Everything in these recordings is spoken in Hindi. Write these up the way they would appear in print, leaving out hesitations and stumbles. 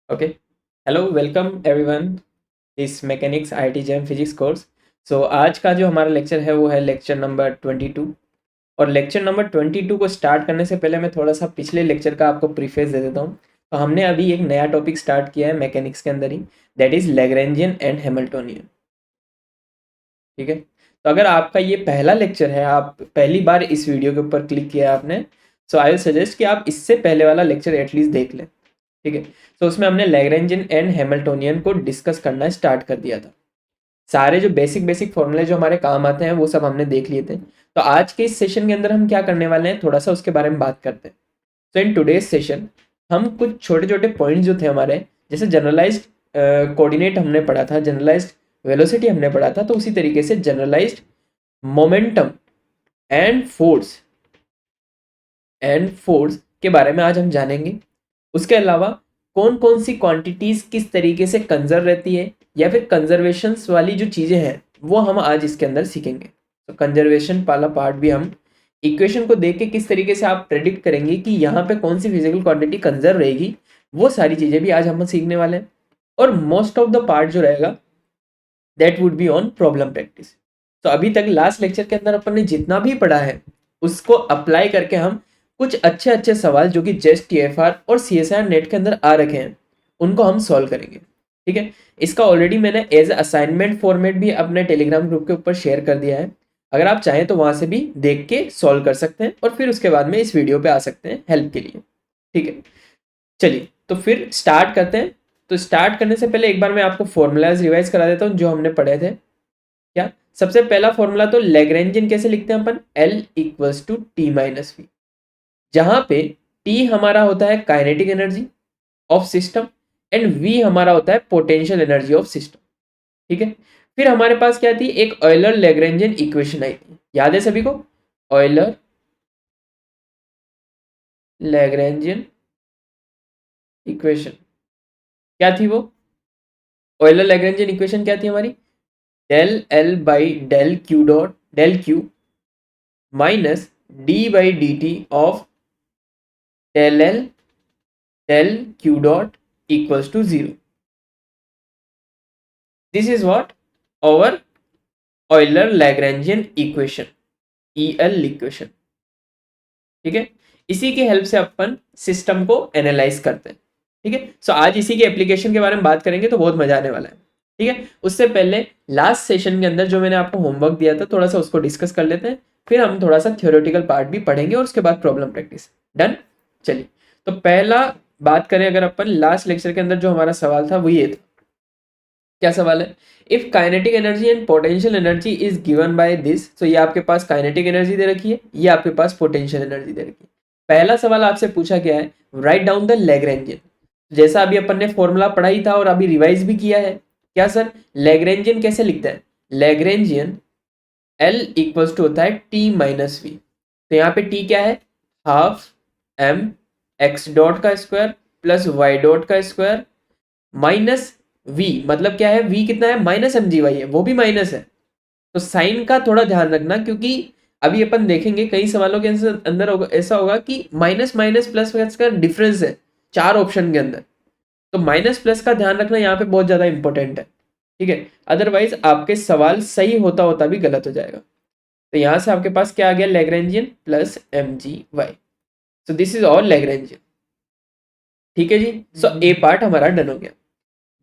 Okay, hello, welcome everyone this mechanics IIT JAM physics course. So आज का जो हमारा लेक्चर है वो है लेक्चर नंबर 22। और लेक्चर नंबर 22 को स्टार्ट करने से पहले मैं थोड़ा सा पिछले लेक्चर का आपको प्रीफेस दे देता हूँ। तो हमने अभी एक नया टॉपिक स्टार्ट किया है मैकेनिक्स के अंदर ही, that is Lagrangian and Hamiltonian. ठीक है, तो अगर आपका ये पहला लेक्चर है, आप पहली बार इस वीडियो के ऊपर क्लिक किया है आपने, सो आई विल सजेस्ट कि आप इससे पहले वाला लेक्चर एटलीस्ट देख लें। ठीक है, तो उसमें हमने लैग्रेंजियन एंड हैमिल्टोनियन को डिस्कस करना स्टार्ट कर दिया था। सारे जो बेसिक बेसिक फॉर्मूले जो हमारे काम आते हैं वो सब हमने देख लिए थे। तो आज के इस सेशन के अंदर हम क्या करने वाले हैं, थोड़ा सा उसके बारे में बात करते हैं। तो इन टुडेज सेशन हम कुछ छोटे छोटे पॉइंट्स जो थे हमारे, जैसे जनरलाइज्ड कोऑर्डिनेट हमने पढ़ा था, जनरलाइज्ड वेलोसिटी हमने पढ़ा था, तो उसी तरीके से जनरलाइज्ड मोमेंटम एंड फोर्स के बारे में आज हम जानेंगे। उसके अलावा कौन कौन सी क्वांटिटीज किस तरीके से कंजर्व रहती है, या फिर कंजर्वेशंस वाली जो चीज़ें हैं वो हम आज इसके अंदर सीखेंगे। तो कंजर्वेशन वाला पार्ट भी हम इक्वेशन को देख के किस तरीके से आप प्रेडिक्ट करेंगे कि यहाँ पे कौन सी फिजिकल क्वांटिटी कंजर्व रहेगी, वो सारी चीज़ें भी आज हम सीखने वाले हैं। और मोस्ट ऑफ द पार्ट जो रहेगा that would be on problem practice. तो अभी तक लास्ट लेक्चर के अंदर अपन ने जितना भी पढ़ा है उसको अप्लाई करके हम कुछ अच्छे अच्छे सवाल जो कि जेस्ट टीएफआर और सीएसआर नेट के अंदर आ रखे हैं उनको हम सॉल्व करेंगे। ठीक है, इसका ऑलरेडी मैंने एज असाइनमेंट फॉर्मेट भी अपने टेलीग्राम ग्रुप के ऊपर शेयर कर दिया है। अगर आप चाहें तो वहां से भी देख के सॉल्व कर सकते हैं और फिर उसके बाद में इस वीडियो पे आ सकते हैं हेल्प के लिए। ठीक है, चलिए तो फिर स्टार्ट करते हैं। तो स्टार्ट करने से पहले एक बार मैं आपको फॉर्मूलाज रिवाइज करा देता हूँ जो हमने पढ़े थे। क्या सबसे पहला फॉर्मूला, तो लैग्रेंजियन कैसे लिखते हैं अपन, L equals to T minus V, जहां पे टी हमारा होता है kinetic energy of system and V हमारा होता है पोटेंशियल एनर्जी ऑफ सिस्टम। ठीक है, फिर हमारे पास क्या थी, एक ऑयलर लैग्रेंजियन इक्वेशन आई थी, याद है सभी को, ऑयलर लैग्रेंजियन इक्वेशन क्या थी वो, ऑयलर लैग्रेंजियन इक्वेशन क्या थी हमारी, del L by del q minus D by D t of del L del q dot equals to zero. This is what our Euler Lagrangian equation, EL equation. ठीक है, इसी की हेल्प से अपन सिस्टम को एनालाइज करते हैं। ठीक है, सो आज इसी के एप्लीकेशन के बारे में बात करेंगे तो बहुत मजा आने वाला है। ठीक है, उससे पहले लास्ट सेशन के अंदर जो मैंने आपको होमवर्क दिया था थोड़ा सा उसको डिस्कस कर लेते हैं, फिर हम थोड़ा सा थ्योरेटिकल पार्ट भी पढ़ेंगे और उसके बाद प्रॉब्लम प्रैक्टिस। डन, चलिए। तो पहला बात करें अगर अपन, लास्ट लेक्चर के अंदर जो हमारा सवाल था वो ये था, क्या सवाल है, if kinetic energy and potential energy is given by this, तो ये आपके पास काइनेटिक एनर्जी दे रखी है, ये आपके पास पोटेंशियल एनर्जी दे रखी है। पहला सवाल आपसे पूछा गया है, राइट डाउन द लैग्रेंजियन। जैसा अभी अपन ने फॉर्मूला पढ़ा ही था और अभी रिवाइज भी किया है, क्या सर, लैग्रेंजियन कैसे लिखता है, लैग्रेंजियन L इक्वल्स टू होता है टी माइनस वी। तो यहाँ पे टी क्या है, हाफ एम एक्स डॉट का स्क्वायर प्लस वाई डॉट का स्क्वायर माइनस वी, मतलब क्या है, वी कितना है, माइनस एम जी वाई है, वो भी माइनस है। तो साइन का थोड़ा ध्यान रखना, क्योंकि अभी अपन देखेंगे कई सवालों के अंदर ऐसा होगा कि माइनस माइनस प्लस प्लस का डिफरेंस है चार ऑप्शन के अंदर, तो माइनस प्लस का ध्यान रखना यहाँ पे बहुत ज्यादा इंपॉर्टेंट है। ठीक है, अदरवाइज आपके सवाल सही होता होता भी गलत हो जाएगा। तो यहाँ से आपके पास क्या आ गया, Lagrangian plus M G y. So this is all Lagrangian. ठीक है जी, सो ए पार्ट हमारा डन हो गया।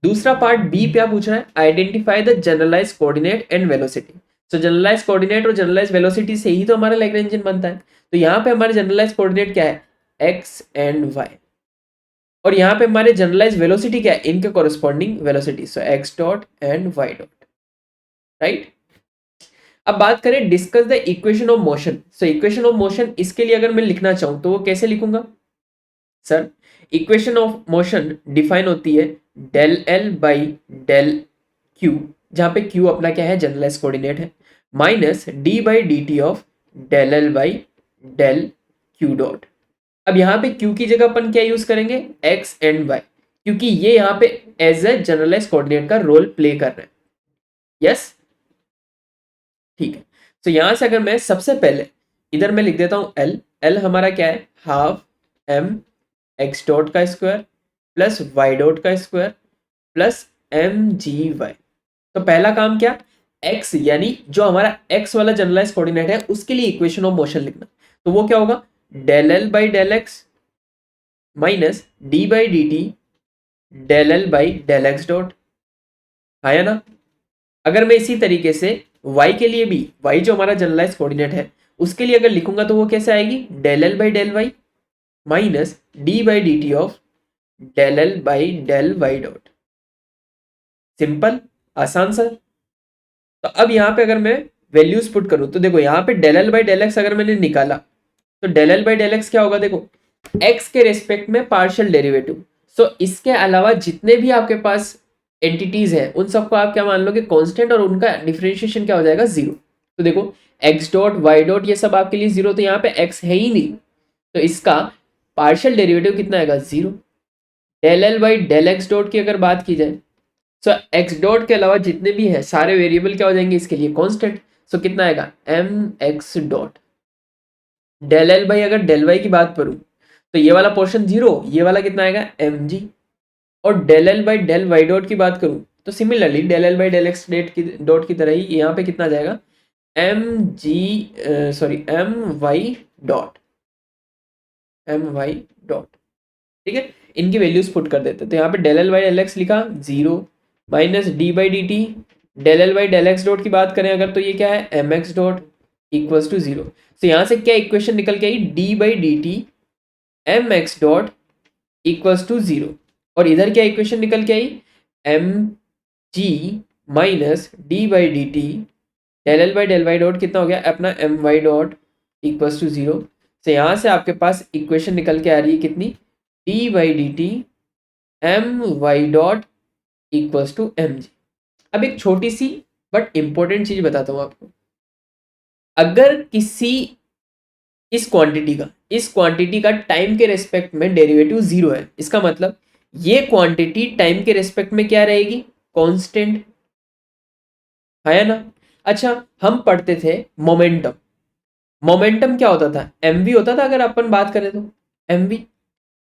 दूसरा पार्ट बी क्या पूछ रहा है, identify the generalize coordinate and velocity. तो जनरलाइज कोऑर्डिनेट और जनरलाइज वेलोसिटी से ही तो हमारा लैग्रेंजियन बनता है। तो यहाँ पे हमारे जनरलाइज कोऑर्डिनेट क्या है, एक्स एंड वाई, और यहाँ पे हमारे जनरलाइज वेलोसिटी क्या है, इनके corresponding velocity, so x dot and y dot. Right, अब बात करें discuss the equation of motion. So equation of motion, इसके लिए अगर मैं लिखना चाहूं तो वो कैसे लिखूंगा sir, equation of motion define होती है del L by del q, जहां पे क्यू अपना क्या है, जनरलाइज कोऑर्डिनेट है, minus D by D t of del L by del q dot. अब यहाँ पे क्यू की जगह अपन क्या यूज करेंगे, एक्स एंड वाई, क्योंकि ये यहाँ पे एज ए जनरलाइज कोऑर्डिनेट का रोल प्ले कर रहे हैं। यस, ठीक है। तो यहां से अगर मैं सबसे पहले इधर मैं लिख देता हूं एल, एल हमारा क्या है, हाफ एम एक्स डॉट का स्क्वायर प्लस वाई डॉट का square plus M G Y. तो पहला काम क्या, एक्स यानी जो हमारा एक्स वाला जनरलाइज कोऑर्डिनेट है उसके लिए इक्वेशन ऑफ मोशन लिखना। तो वो क्या होगा, del L by del x minus D by D T del L by del x dot, आया ना। अगर मैं इसी तरीके से y के लिए भी, y जो हमारा जनरलाइज कोऑर्डिनेट है उसके लिए अगर लिखूंगा तो वो कैसे आएगी, del L by del y minus D by D t of del L by del y dot. Simple, आसान सा। तो अब यहाँ पे अगर मैं वैल्यूज पुट करूं तो देखो यहाँ पे del L by del x अगर मैंने निकाला तो del L by del x क्या होगा, देखो एक्स के रेस्पेक्ट में पार्शियल डेरिवेटिव। सो इसके अलावा जितने भी आपके पास एंटिटीज है उन सबको आप क्या मान लोगे, कांस्टेंट, और उनका डिफरेंशिएशन क्या हो जाएगा, जीरो। तो देखो एक्स डॉट वाई डॉट ये सब आपके लिए जीरो, तो यहाँ पे एक्स है ही नहीं, तो इसका पार्शियल डेरिवेटिव कितना आएगा, zero. Del L by del x dot की अगर बात की जाए, सो एक्स डॉट के अलावा जितने भी है सारे वेरिएबल क्या हो जाएंगे इसके लिए, कांस्टेंट। सो कितना आएगा, m x dot. Del L by अगर डेल वाई की बात करूं तो ये वाला पोर्शन जीरो, ये वाला कितना आएगा, एम जी। और del L by del y dot की बात करूं तो similarly del L by del x dot की तरह ही यहाँ पे कितना आ जाएगा, m g, sorry m y dot, m y dot. ठीक है, इनकी वैल्यूज पुट कर देते, तो यहाँ पे del L by del x लिखा zero minus D by D T, del L by del x dot की बात करें अगर तो ये क्या है, m x dot equals to zero. तो यहाँ से क्या इक्वेशन निकल के आई, d by D t m x dot equals to zero. और इधर क्या इक्वेशन निकल के आई, m g minus D by D T del L by del y dot कितना हो गया अपना, m y dot equals to zero. तो यहाँ से आपके पास इक्वेशन निकल के आ रही है कितनी, d by D t m y dot equals to m g. अब एक छोटी सी बट इंपॉर्टेंट चीज बताता हूँ आपको, अगर किसी इस क्वांटिटी का टाइम के रेस्पेक्ट में डेरिवेटिव जीरो है, इसका मतलब ये क्वांटिटी टाइम के रेस्पेक्ट में क्या रहेगी, कांस्टेंट, है ना। अच्छा, हम पढ़ते थे मोमेंटम, मोमेंटम क्या होता था, एमवी होता था अगर अपन बात करें तो, एमवी।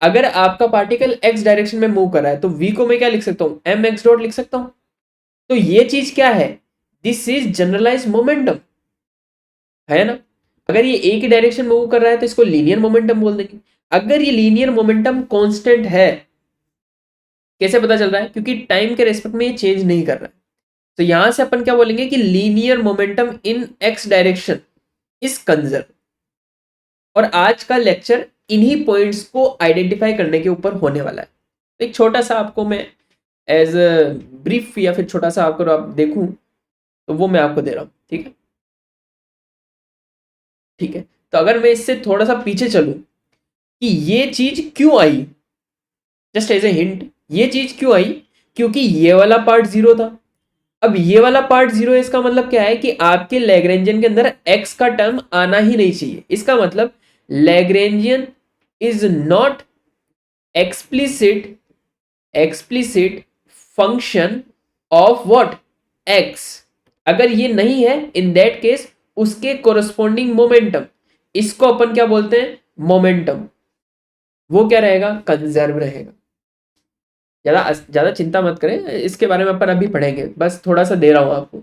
अगर आपका पार्टिकल एक्स डायरेक्शन में मूव कर रहा है तो वी को मैं क्या लिख सकता हूं, एम एक्स डॉट लिख सकता हूं। तो ये चीज क्या है, दिस इज जनरलाइज मोमेंटम, है ना। अगर ये एक ही डायरेक्शन मूव कर रहा है तो इसको लीनियर मोमेंटम बोल देंगे। अगर ये लीनियर मोमेंटम कांस्टेंट है, कैसे पता चल रहा है, क्योंकि टाइम के रेस्पेक्ट में ये चेंज नहीं कर रहा है। तो यहां से अपन क्या बोलेंगे कि linear momentum in x direction is conserve. और आज का लेक्चर इन्हीं पॉइंट्स को आइडेंटिफाई करने के ऊपर होने वाला है। तो एक छोटा सा आपको मैं एज अ ब्रीफ या फिर छोटा सा आपको आप देखूं तो वो मैं आपको दे रहा हूं, ठीक है। ठीक है, तो अगर मैं इससे थोड़ा सा पीछे चलूं कि ये चीज क्यों आई, जस्ट एज ए हिंट, ये चीज क्यों आई, क्योंकि ये वाला पार्ट जीरो था। अब ये वाला पार्ट जीरो है, इसका मतलब क्या है कि आपके लैग्रेंजियन के अंदर एक्स का टर्म आना ही नहीं चाहिए। इसका मतलब Lagrangian is not explicit function of what, x. अगर ये नहीं है, इन दैट केस उसके कोरस्पॉन्डिंग मोमेंटम, इसको अपन क्या बोलते हैं, मोमेंटम, वो क्या रहेगा, कंजर्व रहेगा। ज्यादा चिंता मत करें, इसके बारे में अपन अभी पढ़ेंगे, बस थोड़ा सा दे रहा हूं आपको,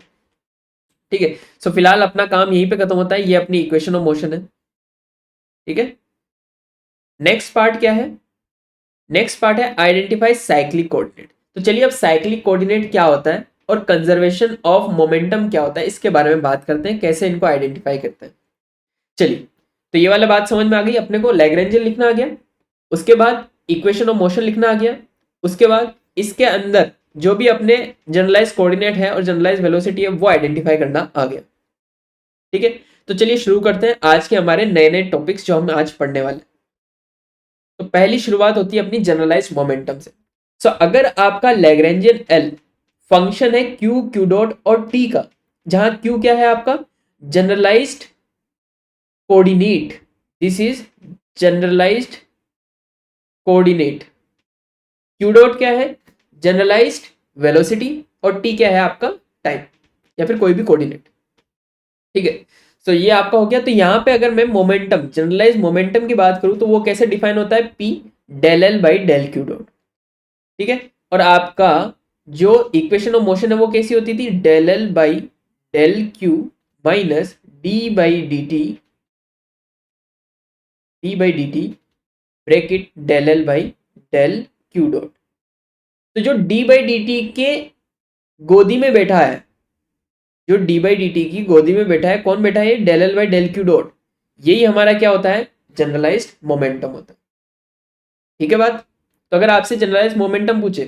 ठीक है। सो फिलहाल अपना काम यहीं पे खत्म होता है, ये अपनी इक्वेशन ऑफ मोशन है, ठीक है। नेक्स्ट पार्ट क्या है, नेक्स्ट पार्ट है आइडेंटिफाई साइक्लिक कोऑर्डिनेट। तो चलिए अब साइक्लिक कोऑर्डिनेट क्या होता है और कंजर्वेशन ऑफ मोमेंटम क्या होता है, इसके बारे में बात करते हैं, कैसे इनको आइडेंटिफाई करते हैं। चलिए, तो ये वाला बात समझ में आ गई अपने को, लैग्रेंजियन लिखना आ गया, उसके बाद इक्वेशन ऑफ मोशन लिखना आ गया, उसके बाद इसके अंदर जो भी अपने जनरलाइज कोऑर्डिनेट है और जनरलाइज वेलोसिटी है वो आइडेंटिफाई करना आ गया, ठीक है। तो चलिए शुरू करते हैं आज के हमारे नए नए टॉपिक्स जो हम आज पढ़ने वाले। तो पहली शुरुआत होती है अपनी जनरलाइज मोमेंटम से। सो अगर आपका लैग्रेंजियन एल फंक्शन है क्यू, क्यू डॉट और टी का, जहां क्यू क्या है आपका, generalized coordinate, this is generalized coordinate, q dot क्या है, जनरलाइज्ड वेलोसिटी, और टी क्या है आपका, टाइम या फिर कोई भी कोऑर्डिनेट, ठीक है। सो ये आपका हो गया। तो यहां पे अगर मैं मोमेंटम, जनरलाइज मोमेंटम की बात करूं तो वो कैसे डिफाइन होता है, p del L by del q dot. ठीक है। और आपका जो इक्वेशन ऑफ मोशन है वो कैसी होती थी, del L by del q minus D by D t bracket del L by del q dot. तो जो डी बाई डी टी के गोदी में बैठा है, जो डी बाई डी टी की गोदी में बैठा है, कौन बैठा है, del L by del q dot, यही हमारा क्या होता है, जनरलाइज्ड मोमेंटम होता है। ठीक है बात। तो अगर आपसे जनरलाइज्ड मोमेंटम पूछे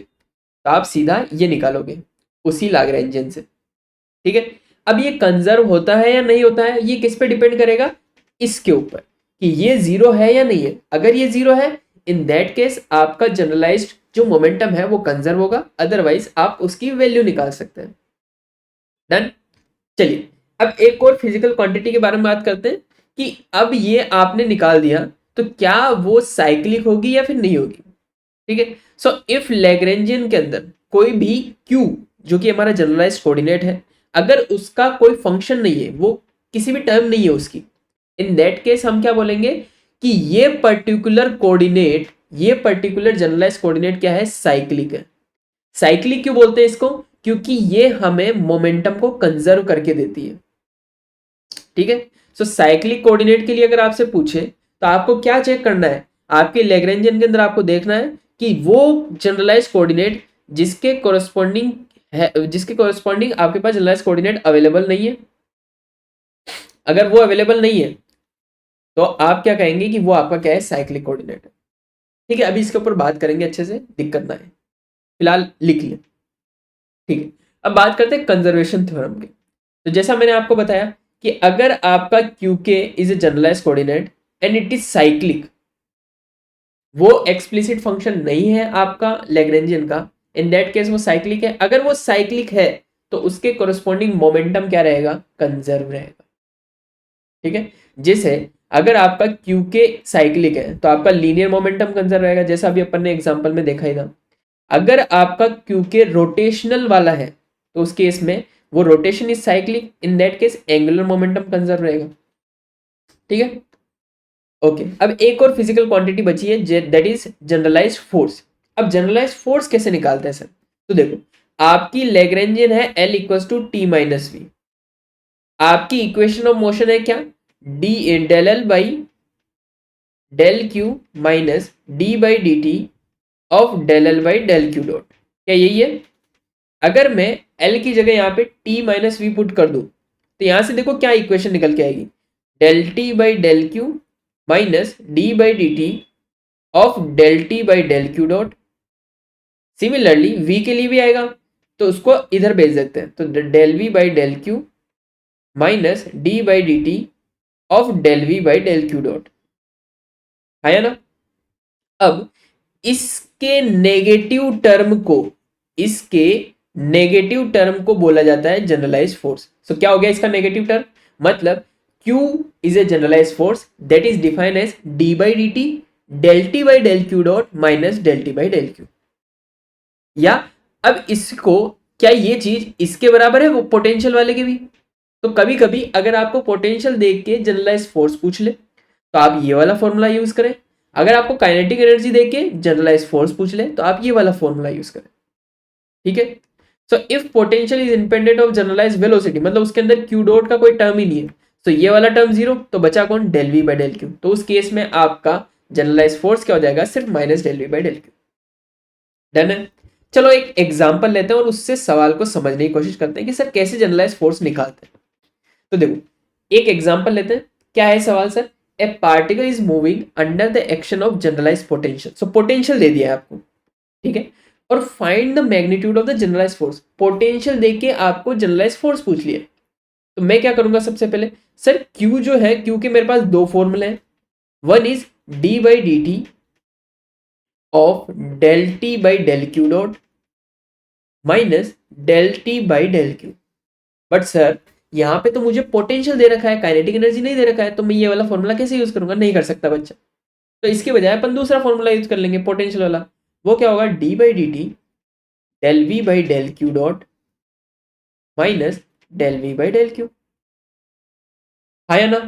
तो आप सीधा ये निकालोगे उसी लाग्रेंजियन से। ठीक है। अब ये कंजर्व होता है या नहीं होता है, ये किस पे डिपेंड करेगा, इसके ऊपर कि ये जीरो है या नहीं है। अगर ये जीरो है, इन दैट केस आपका जनरलाइज्ड जो मोमेंटम है वो कंजर्व होगा, अदरवाइज आप उसकी वैल्यू निकाल सकते हैं। डन। चलिए अब एक और फिजिकल क्वांटिटी के बारे में बात करते हैं कि अब ये आपने निकाल दिया तो क्या वो साइक्लिक होगी या फिर नहीं होगी। ठीक है। सो इफ लैग्रेंजियन के अंदर कोई भी क्यू जो कि हमारा जनरलाइज्ड कोऑर्डिनेट है, अगर उसका कोई फंक्शन नहीं है, वो किसी भी टर्म नहीं है उसकी, इन दैट केस हम क्या बोलेंगे कि ये पर्टिकुलर कोऑर्डिनेट, ये पर्टिकुलर जनरलाइज्ड कोऑर्डिनेट क्या है, साइक्लिक है। साइक्लिक क्यों बोलते हैं इसको, क्योंकि ये हमें मोमेंटम को कंजर्व करके देती है। ठीक है। सो साइक्लिक कोऑर्डिनेट के लिए अगर आपसे पूछे तो आपको क्या चेक करना है, आपके लैग्रेंजियन के अंदर आपको देखना है कि वो जनरलाइज्ड कोऑर्डिनेट जिसके कोरस्पॉन्डिंग है, जिसके कोरस्पॉन्डिंग आपके पास जनरलाइज्ड कोऑर्डिनेट अवेलेबल नहीं है। अगर वो अवेलेबल नहीं है तो आप क्या कहेंगे कि वो आपका क्या है, साइक्लिक कोऑर्डिनेट है। ठीक है। अभी इसके ऊपर बात करेंगे अच्छे से, दिक्कत ना है, फिलहाल लिख लें। ठीक है। अब बात करते हैं कंजर्वेशन थ्योरम की। तो जैसा मैंने आपको बताया कि अगर आपका क्यू के is a generalized coordinate and it is cyclic, वो एक्सप्लिसिट फंक्शन नहीं है आपका लैग्रेंजियन का, इन दैट केस वो साइक्लिक है। अगर वो साइक्लिक है तो उसके कोरस्पॉन्डिंग मोमेंटम क्या रहेगा, कंजर्व रहेगा। ठीक है। जैसे अगर आपका क्यू के साइक्लिक है तो आपका लीनियर मोमेंटम कंजर्व रहेगा, जैसा अभी अपन ने एग्जांपल में देखा ही था। अगर आपका क्यू के रोटेशनल वाला है तो उस केस में वो rotation is cyclic, in that case angular momentum conserve रहेगा। ठीक है। ओके। अब एक और फिजिकल क्वांटिटी बची है, दैट इज जनरलाइज्ड फोर्स। अब जनरलाइज्ड फोर्स कैसे निकालते हैं सर, तो देखो आपकी लैग्रेंजियन है L equals to T minus V, आपकी इक्वेशन ऑफ मोशन है क्या, d del L by del q minus D by D t of del L by del q dot, क्या यही है। अगर मैं L की जगह यहाँ पे t माइनस वी पुट कर दूं तो यहां से देखो क्या इक्वेशन निकल के आएगी, del T by del q minus D by D t of del T by del q dot. Similarly v के लिए भी आएगा तो उसको इधर भेज देते हैं, तो del V by del q minus D by D t of del V by del q dot, आया ना। अब इसके नेगेटिव टर्म को, इसके नेगेटिव टर्म को बोला जाता है जनरलाइज फोर्स। सो क्या हो गया इसका नेगेटिव टर्म, मतलब Q is a generalize force that is defined as d by D T del T by del q dot minus del T by del q. या अब इसको, क्या ये चीज इसके बराबर है वो पोटेंशियल वाले के भी, तो कभी कभी अगर आपको पोटेंशियल देख के जनरलाइज फोर्स पूछ ले तो आप ये वाला फॉर्मूला यूज करें, अगर आपको काइनेटिक एनर्जी देख के जनरलाइज फोर्स पूछ ले तो आप ये वाला फॉर्मूला यूज करें। ठीक है। So if potential is independent of generalize velocity, मतलब उसके अंदर क्यू डॉट का कोई टर्म ही नहीं है, तो ये वाला टर्म जीरो, तो बचा कौन, del V by del q. तो उस केस में आपका जनरलाइज फोर्स क्या हो जाएगा, सिर्फ minus del V by del q. Done है। चलो एक एग्जांपल लेते हैं और उससे सवाल को समझने की कोशिश करते हैं कि सर कैसे जनरलाइज फोर्स निकालते हैं। तो देखो एक एग्जांपल लेते हैं, क्या है सवाल sir, a particle is moving under the action of generalise potential. So potential दे दिया है आपको, ठीक है, और find the magnitude of the generalise force. Potential देके आपको जनरलाइज फोर्स पूछ लिया, तो मैं क्या करूंगा सबसे पहले, सर Q जो है, Q के मेरे पास दो फॉर्मूले हैं, one is d by D t of del T by del q dot minus del T by del q. But sir यहाँ पे तो मुझे पोटेंशियल दे रखा है, काइनेटिक एनर्जी नहीं दे रखा है, तो मैं ये वाला फॉर्मूला कैसे यूज करूंगा, नहीं कर सकता बच्चा। तो इसके बजाय अपन दूसरा फॉर्मूला यूज कर लेंगे पोटेंशियल वाला, वो क्या होगा, d by D T del V by del q dot minus del V by del q. आया ना,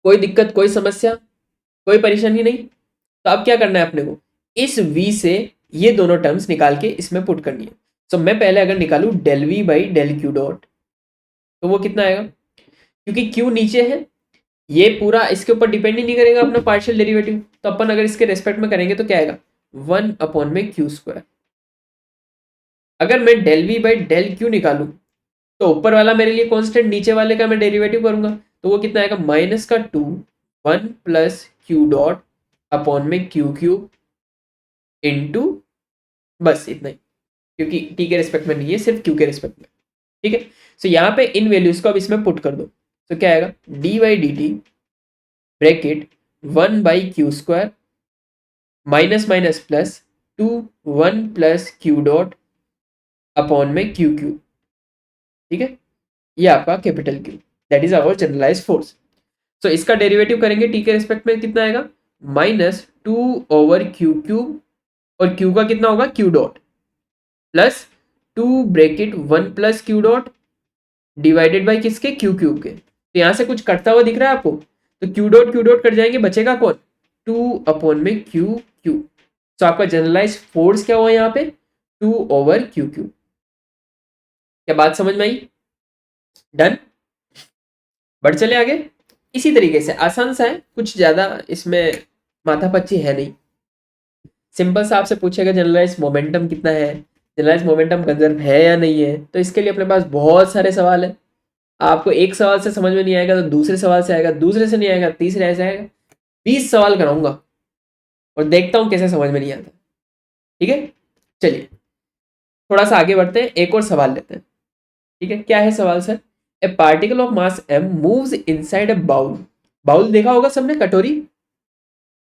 कोई दिक्कत, कोई समस्या, कोई परेशानी नहीं। तो अब क्या करना है अपने को, इस v से ये दोनों टर्म्स निकाल के इसमें पुट करनी है। सो मैं पहले अगर निकालूं del V by del q dot, तो वो कितना आएगा, क्योंकि क्यू नीचे है, ये पूरा इसके ऊपर डिपेंड ही नहीं करेगा अपना पार्शियल डेरिवेटिव, तो अपन अगर इसके रेस्पेक्ट में करेंगे तो क्या आएगा, 1 में क्यू स्क्वायर। अगर मैं del V by del q निकालूं तो ऊपर वाला मेरे लिए कांस्टेंट, नीचे वाले का मैं डेरिवेटिव करूंगा तो वो कितना आएगा, -2 1 प्लस क्यू डॉट अपॉन में क्यू क्यूब इंटू, बस इतना ही, क्योंकि टी के रिस्पेक्ट में नहीं है, सिर्फ क्यू के रिस्पेक्ट में। ठीक है, सो यहाँ पे इन वैल्यूज को अब इसमें पुट कर दो, तो क्या आएगा, d by D t bracket 1/क्यू² minus minus plus 2 1 plus q dot upon में क्यू क्यू। ठीक है, ये आपका capital q, that is our generalise force. So इसका डेरिवेटिव करेंगे टी के रिस्पेक्ट में, कितना आएगा, -2/क्यू क्यूब, और क्यू का कितना होगा, Q dot plus 2 bracket 1 plus q dot divided by किसके, क्यू क्यूब के। तो यहां से कुछ कटता हुआ दिख रहा है आपको, तो क्यू डॉट कट जाएंगे, बचेगा कौन, 2 में क्यू क्यू। तो आपका जनरलाइज फोर्स क्या हुआ यहाँ पे, 2/क्यू क्यू। क्या बात समझ में आई, डन, बढ़ चले आगे। इसी तरीके से आसान सा है, कुछ ज्यादा इसमें माथापच्ची है नहीं, सिंपल सा आपसे पूछेगा जनरलाइज मोमेंटम कितना है, जनरलाइज मोमेंटम कंजर्व है या नहीं है, तो इसके लिए अपने पास बहुत सारे सवाल है। आपको एक सवाल से समझ में नहीं आएगा तो दूसरे सवाल से आएगा, दूसरे से नहीं आएगा तीसरे से आएगा, 20 सवाल कराऊंगा और देखता हूं कैसे समझ में नहीं आता। ठीक है, चलिए थोड़ा सा आगे बढ़ते हैं, एक और सवाल लेते हैं। ठीक है, क्या है सवाल sir, a particle of mass m moves inside a bowl. Bowl देखा होगा सबने, कटोरी।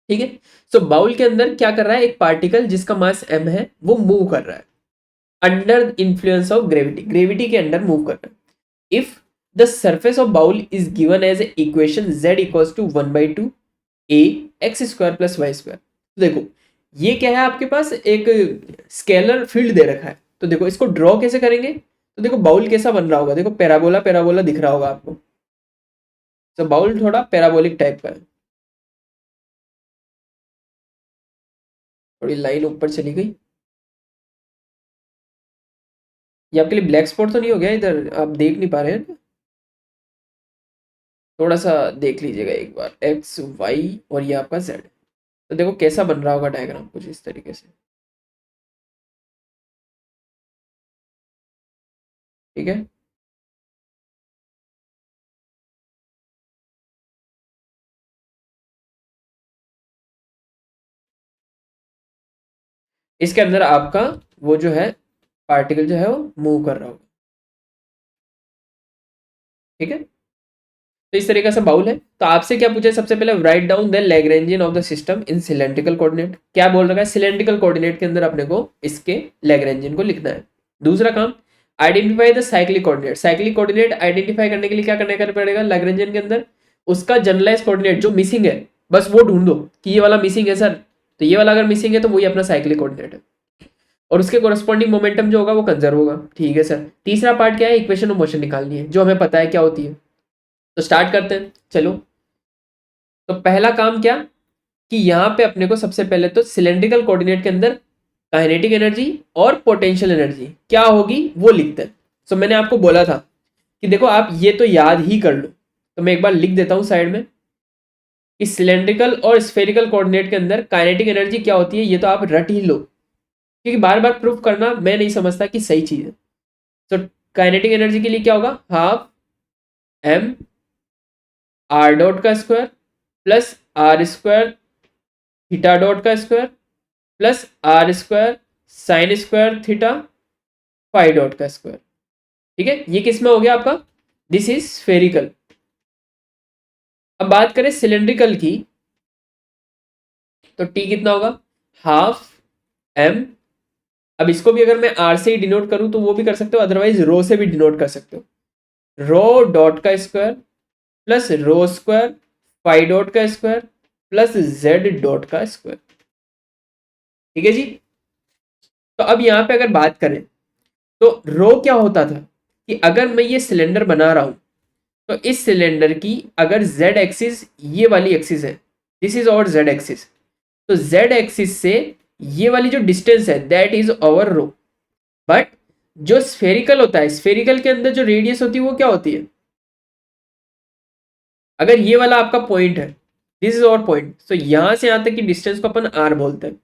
ठीक है, सो बाउल के अंदर क्या कर रहा है, एक पार्टिकल जिसका मास m है वो मूव कर रहा है under influence of gravity, gravity के अंडर मूव कर रहा है। If the surface of bowl is given as equation z equals to 1/2 a x² plus y²। देखो ये क्या है, आपके पास एक स्केलर फील्ड दे रखा है, तो देखो इसको ड्रॉ कैसे करेंगे, तो देखो बाउल कैसा बन रहा होगा, देखो पैराबोला पैराबोला दिख रहा होगा आपको, तो बाउल थोड़ा पैराबोलिक टाइप का है। थोड़ी लाइन ऊपर चली गई, ये आपके लिए ब्लैक स्पॉट तो नहीं हो गया इधर, आप देख नहीं पा रहे हैं, थोड़ा सा देख लीजिएगा एक बार, एक्स वाई और ये आपका जेड, तो देखो कैसा बन रहा होगा डायग्राम कुछ इस तरीके से। ठीक है, इसके अंदर आपका वो जो है पार्टिकल जो है वो मूव कर रहा होगा। ठीक है, तो इस तरीके से बाउल है, तो आपसे क्या पूछा है, सबसे पहले write down the Lagrangian of the system in cylindrical coordinate. क्या बोल रखा है, सिलेंड्रिकल कोऑर्डिनेट के अंदर अपने को इसके लैग्रेंजियन को लिखना है। दूसरा काम, identify the cyclic coordinate. Cyclic coordinate identify करने के लिए क्या करना पड़ेगा, लैग्रेंजियन के अंदर उसका जनरलाइज कोऑर्डिनेट जो मिसिंग है, बस वो ढूंढ दो कि ये वाला मिसिंग है सर, तो ये वाला अगर मिसिंग है तो वही अपना साइक्लिक कोऑर्डिनेट है, और उसके कोरस्पॉन्डिंग मोमेंटम जो होगा वो कंजर्व होगा। ठीक है सर, तीसरा पार्ट क्या है, इक्वेशन ऑफ मोशन निकालनी है, जो हमें पता है क्या होती है। तो स्टार्ट करते हैं, चलो। तो पहला काम क्या, कि यहाँ पे अपने को सबसे पहले तो सिलेंड्रिकल कोऑर्डिनेट के अंदर काइनेटिक एनर्जी और पोटेंशियल एनर्जी क्या होगी वो लिखते हैं। सो मैंने आपको बोला था कि देखो आप ये तो याद ही कर लो, तो मैं एक बार लिख देता हूँ साइड में कि सिलेंड्रिकल और स्फेरिकल कोऑर्डिनेट के अंदर काइनेटिक एनर्जी क्या होती है, ये तो आप रट ही लो, क्योंकि बार बार प्रूफ करना मैं नहीं समझता कि सही चीज़ है। तो काइनेटिक एनर्जी के लिए क्या होगा, हाफ m r डॉट का square plus r² theta dot का square plus r² sine square theta phi dot का स्क्वायर। ठीक है, ये किस में हो गया आपका, दिस इज स्फेरिकल। अब बात करें सिलेंड्रिकल की, तो t कितना होगा, हाफ m। अब इसको भी अगर मैं r से ही डिनोट करूं तो वो भी कर सकते हो, अदरवाइज रो से भी डिनोट कर सकते हो, रो डॉट का square plus rho square phi dot का स्क्वायर प्लस जेड डॉट का स्क्वायर। ठीक है जी, तो अब यहां पे अगर बात करें तो रो क्या होता था, कि अगर मैं ये सिलेंडर बना रहा हूं तो इस सिलेंडर की अगर जेड एक्सिस ये वाली एक्सिस है, दिस इज और जेड एक्सिस, तो जेड एक्सिस से ये वाली जो डिस्टेंस है that is our rho. But जो स्फेरिकल होता है, स्फेरिकल के अंदर जो रेडियस होती है वो क्या होती है? अगर ये वाला आपका पॉइंट है, दिस इज आवर पॉइंट, तो यहां से यहां तक की डिस्टेंस को अपन आर बोलते हैं।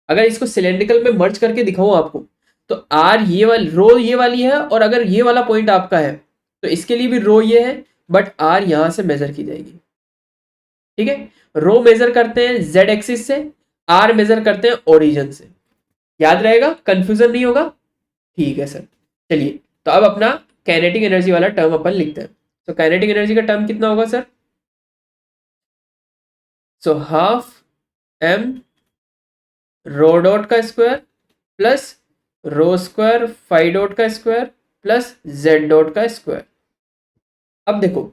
अगर इसको सिलेंड्रिकल में मर्ज करके दिखाऊं आपको, तो आर ये वाली रो ये वाली है, और अगर ये वाला पॉइंट आपका है तो इसके लिए भी रो ये है, बट आर यहां से मेजर की जाएगी। ठीक है, रो मेजर करते हैं जेड एक्सिस से, आर मेजर करते हैं ओरिजिन से। याद रहेगा, कंफ्यूजन नहीं होगा? ठीक है सर। चलिए, तो अब अपना काइनेटिक एनर्जी वाला टर्म अपन लिखते हैं। तो काइनेटिक एनर्जी का टर्म कितना होगा sir? So half m rho dot का square plus rho square phi dot का स्क्वायर प्लस जेड डॉट का स्क्वायर। अब देखो,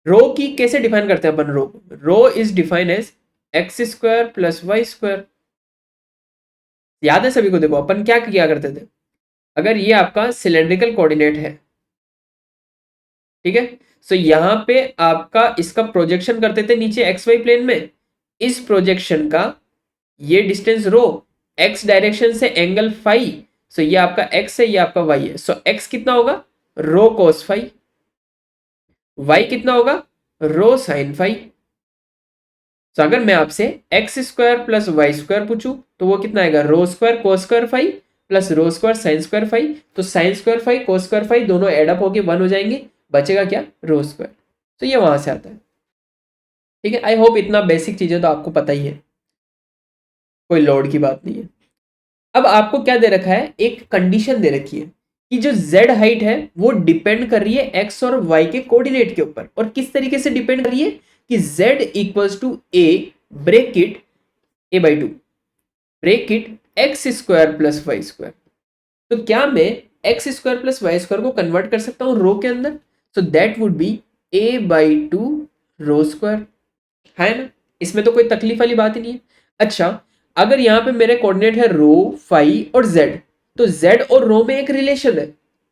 रो की कैसे डिफाइन करते हैं अपन? Rho is define as x square plus Y square. याद है सभी को? देखो अपन क्या किया करते थे, अगर ये आपका सिलेंड्रिकल कोऑर्डिनेट है, ठीक है, सो यहां पे आपका इसका प्रोजेक्शन करते थे नीचे एक्स वाई प्लेन में। इस प्रोजेक्शन का ये डिस्टेंस रो, एक्स डायरेक्शन से एंगल फाई, सो ये आपका एक्स है, ये आपका वाई है। सो एक्स कितना होगा? रो कोस फाई। वाई कितना होगा? Rho sine phi. तो अगर मैं आपसे x square plus Y square पूछूं तो वो कितना आएगा? Rho square cos square phi plus rho square sine square phi. तो sine square phi cos square phi दोनों एडअप होके 1 हो जाएंगे, बचेगा क्या? Rho square. तो ये वहां से आता है। ठीक है, आई होप इतना बेसिक चीजें तो आपको पता ही है, कोई लोड की बात नहीं है। अब आपको क्या दे रखा है? एक कंडीशन दे रखी है कि जो z हाइट है वो डिपेंड कर रही है x और y के कोऑर्डिनेट के ऊपर। और किस तरीके से डिपेंड कर रही है? कि z equals to a bracket a/2 bracket x square plus Y square. तो क्या मैं x square plus Y square को कन्वर्ट कर सकता हूं रो के अंदर? So that would be a/2 rho square, है ना? इसमें तो कोई तकलीफ वाली बात ही नहीं है। अच्छा, अगर यहां पे मेरे कोऑर्डिनेट है रो फाई और जेड, तो जेड और रो में एक रिलेशन है,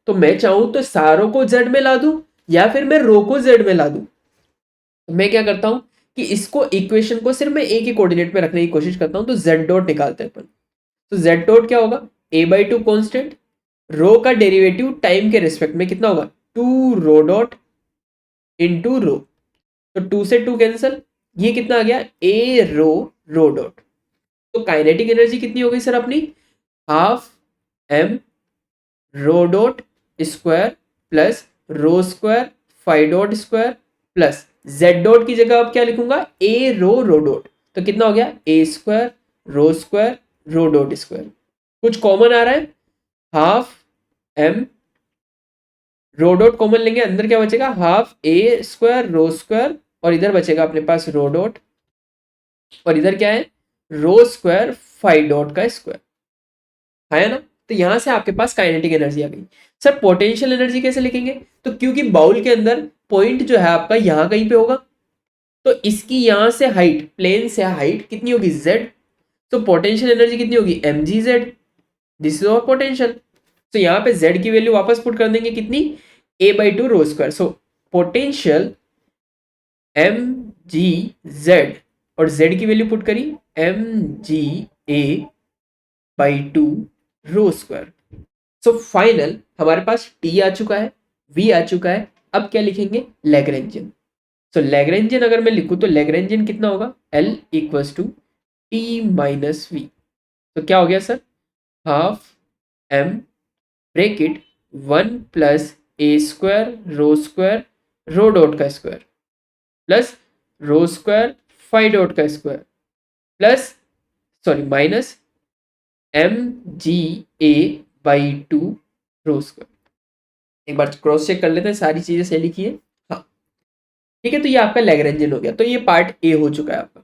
तो मैं चाहूं तो सारों को जेड में ला दूं या फिर मैं रो को जेड में ला दूं। तो मैं क्या करता हूं कि इसको इक्वेशन को सिर्फ मैं एक ही कोऑर्डिनेट में रखने की कोशिश करता हूं। तो जेड डॉट निकालते हैं अपन। तो जेड डॉट क्या होगा? a/2 कॉन्स्टेंट, रो का डेरिवेटिव टाइम के रिस्पेक्ट में कितना होगा? 2 रो डॉट इंटू रो। तो 2 से 2 कैंसिल, ये कितना आ गया? A rho rho dot. तो काइनेटिक एनर्जी कितनी हो गई सर अपनी? Half m rho dot square plus rho square phi dot square plus z dot की जगह अब क्या लिखूंगा? A rho rho dot. तो कितना हो गया? A square rho square rho dot square. कुछ कॉमन आ रहा है? Half m rho dot common लेंगे, अंदर क्या बचेगा? Half a square rho square, और इधर बचेगा अपने पास रो डॉट, और इधर क्या है? रो स्क्वायर फाई डॉट का स्क्वायर, है ना? तो यहां से आपके पास काइनेटिक एनर्जी आ गई। सर पोटेंशियल एनर्जी कैसे लिखेंगे? तो क्योंकि बाउल के अंदर पॉइंट जो है आपका यहां कहीं पे होगा, तो इसकी यहां से हाइट, प्लेन से हाइट कितनी होगी? जेड। तो पोटेंशियल एनर्जी कितनी होगी? M g z. This is our potential. तो यहाँ पे z की वैल्यू वापस पुट कर देंगे कितनी? a/2 rho square. So potential m g z, और z की वैल्यू पुट करी mg/a/2 रो स्क्वायर। सो फाइनल हमारे पास t आ चुका है, v आ चुका है। अब क्या लिखेंगे? लैग्रेंजियन। सो लैग्रेंजियन अगर मैं लिखूं तो लैग्रेंजियन कितना होगा? L equals to T minus v. तो क्या हो गया sir? Half m bracket 1 plus ए स्क्वायर रो डॉट का square plus rho square phi dot का square plus, sorry, minus M g a/2 rho square. एक बार क्रॉस चेक कर लेते हैं सारी चीजें सही लिखी है। हाँ, ठीक है, तो ये आपका लैग्रेंजियन हो गया। तो ये पार्ट ए हो चुका है आपका।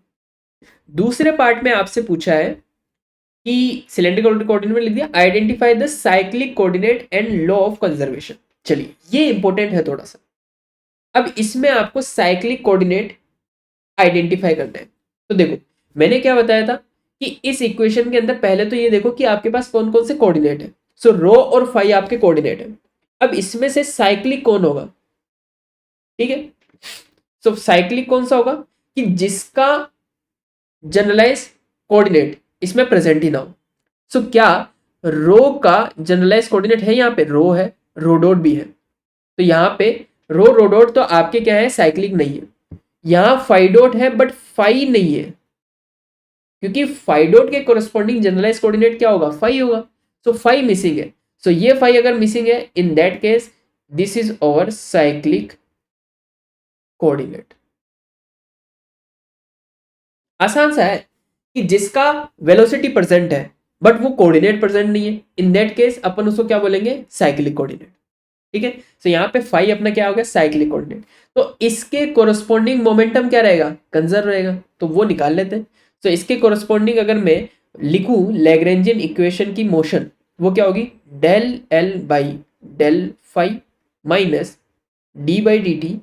दूसरे पार्ट में आपसे पूछा है कि सिलेंड्रिकल कोऑर्डिनेट में लिख दिया, identify the cyclic coordinate and law of conservation. चलिए, ये इंपॉर्टेंट है थोड़ा सा। अब इसमें आपको साइक्लिक कोऑर्डिनेट आइडेंटिफाई करना है। तो देखो, मैंने क्या बताया था कि इस इक्वेशन के अंदर पहले तो ये देखो कि आपके पास कौन कौन से कोऑर्डिनेट है। सो रो और फाई आपके कोऑर्डिनेट है। अब इसमें से साइक्लिक कौन होगा? ठीक है, सो साइक्लिक कौन सा होगा? कि जिसका जनरलाइज कोऑर्डिनेट इसमें प्रेजेंट ही ना हो। सो क्या रो का जनरलाइज कोऑर्डिनेट है, यहाँ पे रो है, रो डॉट भी है, तो यहाँ पे रो डॉट तो आपके क्या है, साइक्लिक नहीं है। यहाँ फाई डॉट है बट फाई नहीं है, क्योंकि फाई डॉट के कोरस्पॉन्डिंग जनरलाइज कोऑर्डिनेट क्या होगा, फाई होगा। सो फाई मिसिंग है। सो ये फाई अगर मिसिंग है, in that case this is our cyclic coordinate. आसान सा है कि जिसका वेलोसिटी प्रेजेंट है बट वो कोऑर्डिनेट प्रेजेंट नहीं है, इन दैट केस अपन उसको क्या बोलेंगे, साइक्लिक कोऑर्डिनेट। ठीक है, तो यहाँ पे फाई अपना क्या हो गया, साइक्लिक कोऑर्डिनेट। तो इसके कोरस्पॉन्डिंग मोमेंटम क्या रहेगा, कंजर्व रहेगा, तो वो निकाल लेते हैं। तो इसके कोरस्पॉन्डिंग अगर मैं लिखूं लैग्रेंजियन इक्वेशन की मोशन, वो क्या होगी, del L by del phi minus D by D t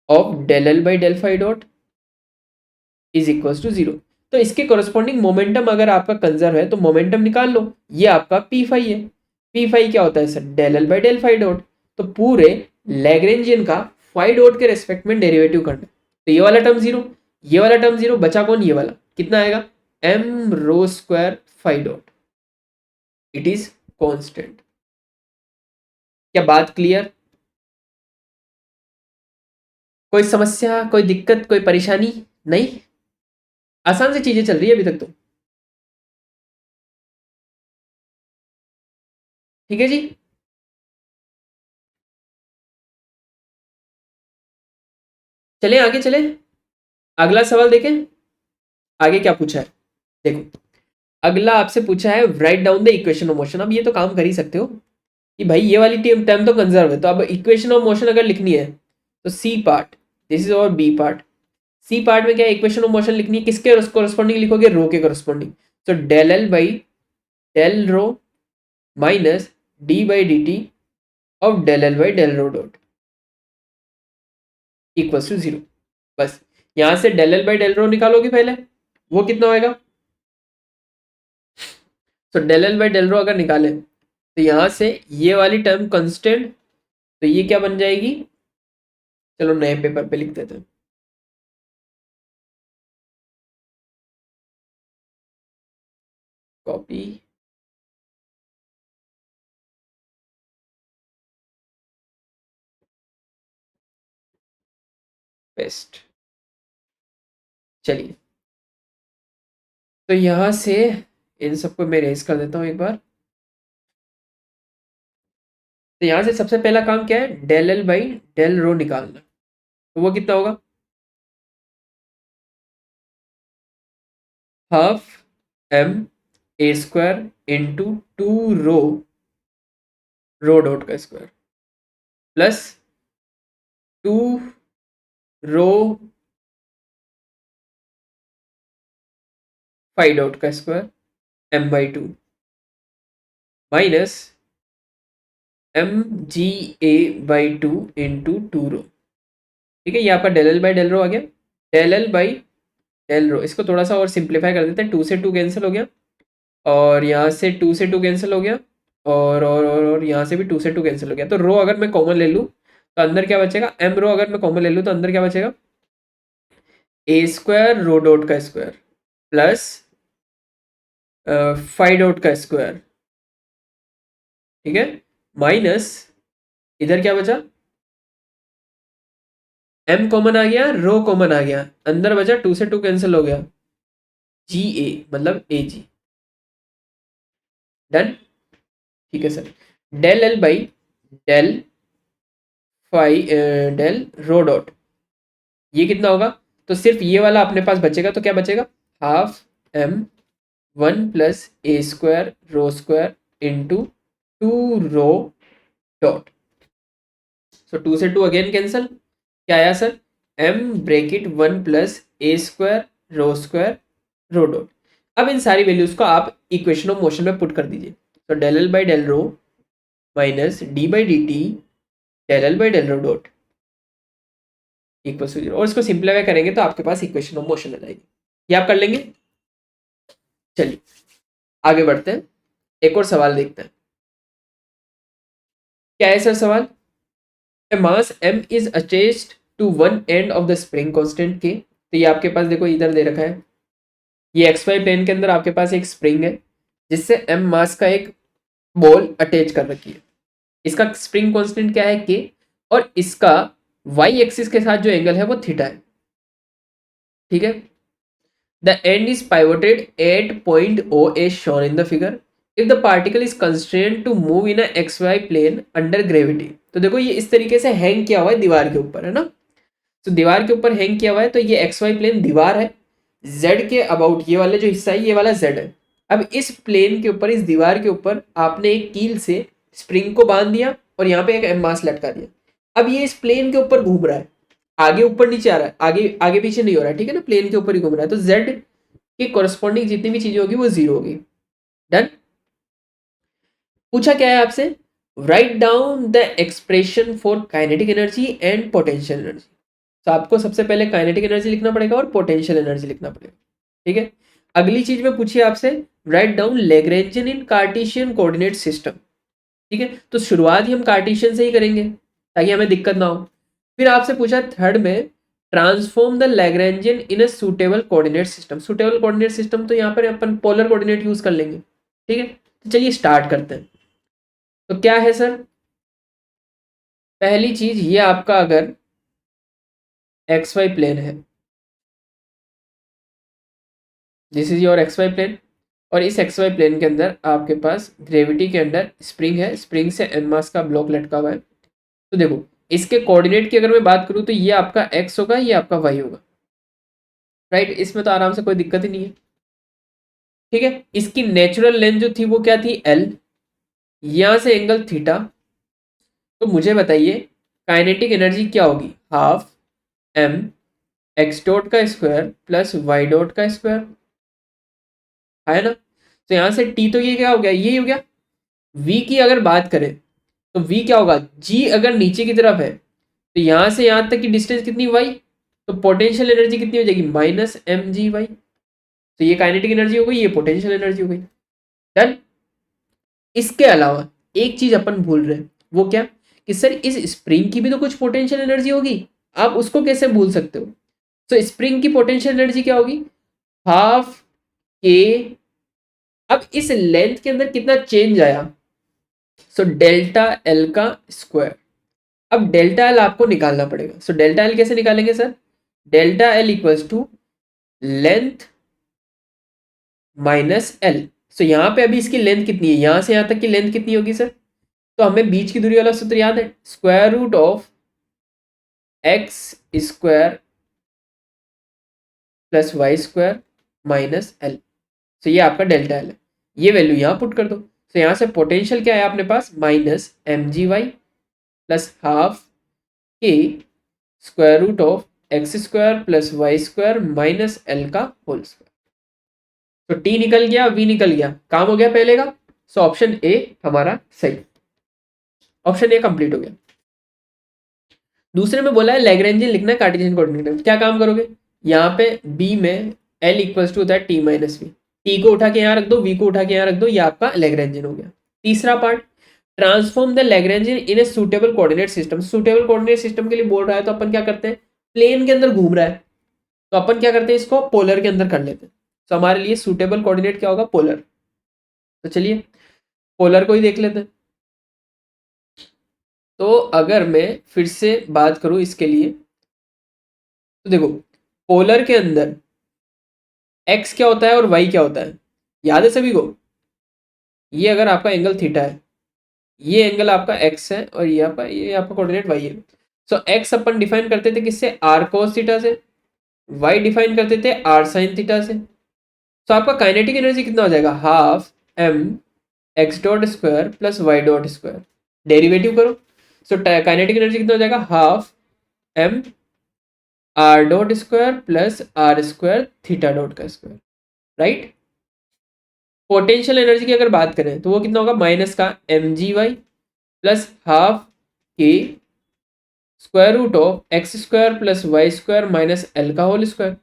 of del L by del phi dot is equal to zero. तो इसके कोरस्पॉन्डिंग मोमेंटम अगर आपका कंजर्व है तो मोमेंटम निकाल लो, ये आपका पी फाई है। पी फाई क्या होता है sir, del L by del phi dot. तो पूरे लैग्रेंजियन का फाई डॉट के रेस्पेक्ट में डेरिवेटिव करना है, तो ये वाला टर्म जीरो, ये वाला टर्म जीरो, बचा कौन, ये वाला, कितना आएगा, m rho square phi dot, it is constant. क्या बात क्लियर, कोई समस्या, कोई दिक्कत, कोई परेशानी नहीं, आसान से चीजें चल रही है अभी तक तो। ठीक है जी, चले आगे चले, अगला सवाल देखें आगे क्या पूछा है। देखो अगला आपसे पूछा है write down the equation of motion. अब ये तो काम कर ही सकते हो कि भाई ये वाली टर्म तो कंजर्व है, तो अब इक्वेशन ऑफ मोशन अगर लिखनी है तो सी पार्ट, दिस इज और बी पार्ट। सी पार्ट में क्या इक्वेशन ऑफ मोशन लिखनी है, किसके कोरस्पॉन्डिंग लिखोगे, रो के कोरस्पॉन्डिंग। तो del L by del rho minus D by D t of del L by del rho dot equal to zero. बस यहां से del L by del rho निकालोगे पहले, वो कितना होएगा, तो del L by del rho अगर निकाले तो यहां से ये वाली टर्म कांस्टेंट, तो ये क्या बन जाएगी, चलो नए पेपर पे लिख देते हैं, कॉपी पेस्ट। चलिए तो यहां से इन सबको मैं रेज कर देता हूं एक बार। तो यहां से सबसे पहला काम क्या है, del L by del rho निकालना, तो वो कितना होगा, half M A square into two rho rho dot का square plus two rho five dot का square M by two minus M G A by two into two rho. ठीक है, ये आपका del L by del rho आ गया। Del L by del rho, इसको थोड़ा सा और सिंप्लीफाई कर देते हैं, टू से टू कैंसिल हो गया, और यहाँ से टू से टू कैंसिल हो गया, और यहाँ से भी टू से टू कैंसिल हो गया। तो रो अगर मैं कॉमन ले लूँ तो अंदर क्या बचेगा, एम रो अगर मैं कॉमन ले लूँ तो अंदर क्या बचेगा, ए स्क्वायर रो डॉट का स्क्वायर प्लस फाइव डॉट का स्क्वायर, ठीक है, माइनस इधर क्या बचा, एम कॉमन आ गया, रो कॉमन आ गया, अंदर बचा टू से टू कैंसिल हो गया, जी ए मतलब ए जी। डन, ठीक है sir. Del L by del phi del rho dot, ये कितना होगा, तो सिर्फ ये वाला अपने पास बचेगा, तो क्या बचेगा, हाफ एम वन प्लस ए square rho square into two rho dot. So two से टू अगेन कैंसल, क्या आया sir, M bracket one plus ए स्क्वायर रो डॉट। अब इन सारी वैल्यूज को आप इक्वेशन ऑफ मोशन में पुट कर दीजिए। तो del L by del rho minus D by D T del L by del rho dot equal to zero, और इसको सिंप्लीफाई करेंगे तो आपके पास इक्वेशन ऑफ मोशन आ जाएगी। ये आप कर लेंगे। चलिए आगे बढ़ते हैं, एक और सवाल देखते हैं। क्या है सर सवाल, A mass m is attached to one end of the spring constant k। तो ये आपके पास देखो इधर दे रखा है, ये एक्स वाई प्लेन के अंदर आपके पास एक स्प्रिंग है जिससे m मास का एक बॉल अटैच कर रखी है। इसका स्प्रिंग कांस्टेंट क्या है k, और इसका y एक्सिस के साथ जो एंगल है वो थीटा है। ठीक है। The end is pivoted at point O as shown in the figure. If the particle is constrained to move in a xy plane under gravity, तो देखो ये इस तरीके से हैंग किया हुआ है दीवार के ऊपर, है ना। तो दीवार के ऊपर हैंग किया हुआ है, तो ये एक्स वाई प्लेन दीवार है, जेड के अबाउट ये वाला जो हिस्सा है ये वाला जेड है। अब इस प्लेन के ऊपर, इस दीवार के ऊपर आपने एक कील से स्प्रिंग को बांध दिया और यहाँ पे एक एम मास लटका दिया। अब ये इस प्लेन के ऊपर घूम रहा है, आगे ऊपर नीचे आ रहा है, आगे आगे पीछे नहीं हो रहा है, ठीक है ना, प्लेन के ऊपर ही घूम रहा है। तो जेड की कोरस्पॉन्डिंग जितनी भी चीजें होगी वो जीरो होगी। डन। पूछा क्या है आपसे, write down the expression for kinetic energy and potential energy. तो आपको सबसे पहले काइनेटिक एनर्जी लिखना पड़ेगा और पोटेंशियल एनर्जी लिखना पड़ेगा। ठीक है। अगली चीज में पूछिए आपसे, राइट डाउन लैग्रेंजियन इन कार्टेशियन कोऑर्डिनेट सिस्टम। ठीक है, तो शुरुआत ही हम कार्टेशियन से ही करेंगे ताकि हमें दिक्कत ना हो। फिर आपसे पूछा थर्ड में, transform the Lagrangian in a suitable coordinate system. Suitable coordinate system तो यहाँ पर अपन पोलर कोऑर्डिनेट यूज कर लेंगे। ठीक है, तो चलिए स्टार्ट करते हैं। तो क्या है सर, पहली चीज ये आपका अगर एक्स वाई प्लेन है, this is your x y plane, और इस एक्स वाई प्लेन के अंदर आपके पास ग्रेविटी के अंडर स्प्रिंग है, स्प्रिंग से एम मास का ब्लॉक लटका हुआ है। तो देखो इसके कोऑर्डिनेट की अगर मैं बात करूं तो ये आपका एक्स होगा, ये आपका वाई होगा, राइट। इसमें तो आराम से कोई दिक्कत ही नहीं है। ठीक है, इसकी नेचुरल लेंथ जो थी वो क्या थी, एल, यहां से एंगल थीटा। तो मुझे बताइए काइनेटिक एनर्जी क्या होगी, हाफ एम एक्स डॉट का स्क्वायर प्लस वाई डॉट का स्क्वायर, है ना। तो यहां से टी, तो ये क्या हो गया, ये हो गया। वी की अगर बात करें तो वी क्या होगा, जी अगर नीचे की तरफ है तो यहां से यहां तक की डिस्टेंस कितनी, वाई, तो पोटेंशियल एनर्जी कितनी हो जाएगी, माइनस एम जी वाई। तो ये काइनेटिक एनर्जी हो गई, ये पोटेंशियल एनर्जी हो गई। डन। इसके अलावा एक चीज अपन भूल रहे हैं, वो क्या, कि सर इस स्प्रिंग की भी तो कुछ पोटेंशियल एनर्जी होगी, आप उसको कैसे भूल सकते हो। तो स्प्रिंग की पोटेंशियल एनर्जी क्या होगी, हाफ के, अब इस लेंथ के अंदर कितना चेंज आया, सो डेल्टा एल का स्क्वायर। अब डेल्टा एल आपको निकालना पड़ेगा। सो डेल्टा एल कैसे निकालेंगे sir, delta L equals to length minus L. So यहां पे अभी इसकी लेंथ कितनी है, यहां से यहां तक की लेंथ कितनी होगी सर, तो हमें बीच की दूरी वाला सूत्र याद है, square root of X square plus Y square minus L. So ये आपका डेल्टा एल है, ये वैल्यू यहां पुट कर दो। तो यहां से पोटेंशियल क्या है अपने पास, minus M G Y plus half K square root of X square plus Y square minus L का होल स्क्वायर। तो टी निकल गया, वी निकल गया, काम हो गया पहले का। सो ऑप्शन ए हमारा सही, ऑप्शन ए कंप्लीट हो गया। दूसरे में बोला है लैग्रेंजियन लिखना है कार्टेशियन कोऑर्डिनेट, क्या काम करोगे, यहाँ पे बी में एल इक्वल्स टू होता है टी माइनस वी, टी को उठा के यहाँ रख दो, वी को उठा के यहाँ रख दो, ये आपका लैग्रेंजियन हो गया। तीसरा part, transform the Lagrangian in a suitable coordinate system. Suitable coordinate system के लिए बोल रहा है तो अपन क्या करते हैं, प्लेन के अंदर घूम रहा है तो अपन क्या करते हैं, इसको पोलर के अंदर कर लेते हैं। तो हमारे लिए सूटेबल कोऑर्डिनेट क्या होगा, पोलर। तो चलिए पोलर को ही देख लेते हैं। तो अगर मैं फिर से बात करूं इसके लिए, तो देखो पोलर के अंदर x क्या होता है और y क्या होता है, याद है सभी को। ये अगर आपका एंगल थीटा है, ये एंगल आपका x है, और ये आपका कोऑर्डिनेट y है। सो x अपन डिफाइन करते थे किससे, r cos थीटा से, y डिफाइन करते थे r sin थीटा से। तो आपका काइनेटिक एनर्जी कितना हो जाएगा, half m x dot square plus y dot square, derivative करो। सो काइनेटिक एनर्जी कितना हो जाएगा, half m are dot square plus are square theta dot का स्क्वायर, राइट। पोटेंशियल एनर्जी की अगर बात करें तो वो कितना होगा, माइनस का M ji Y plus half K square root of X square plus Y square minus L का whole square.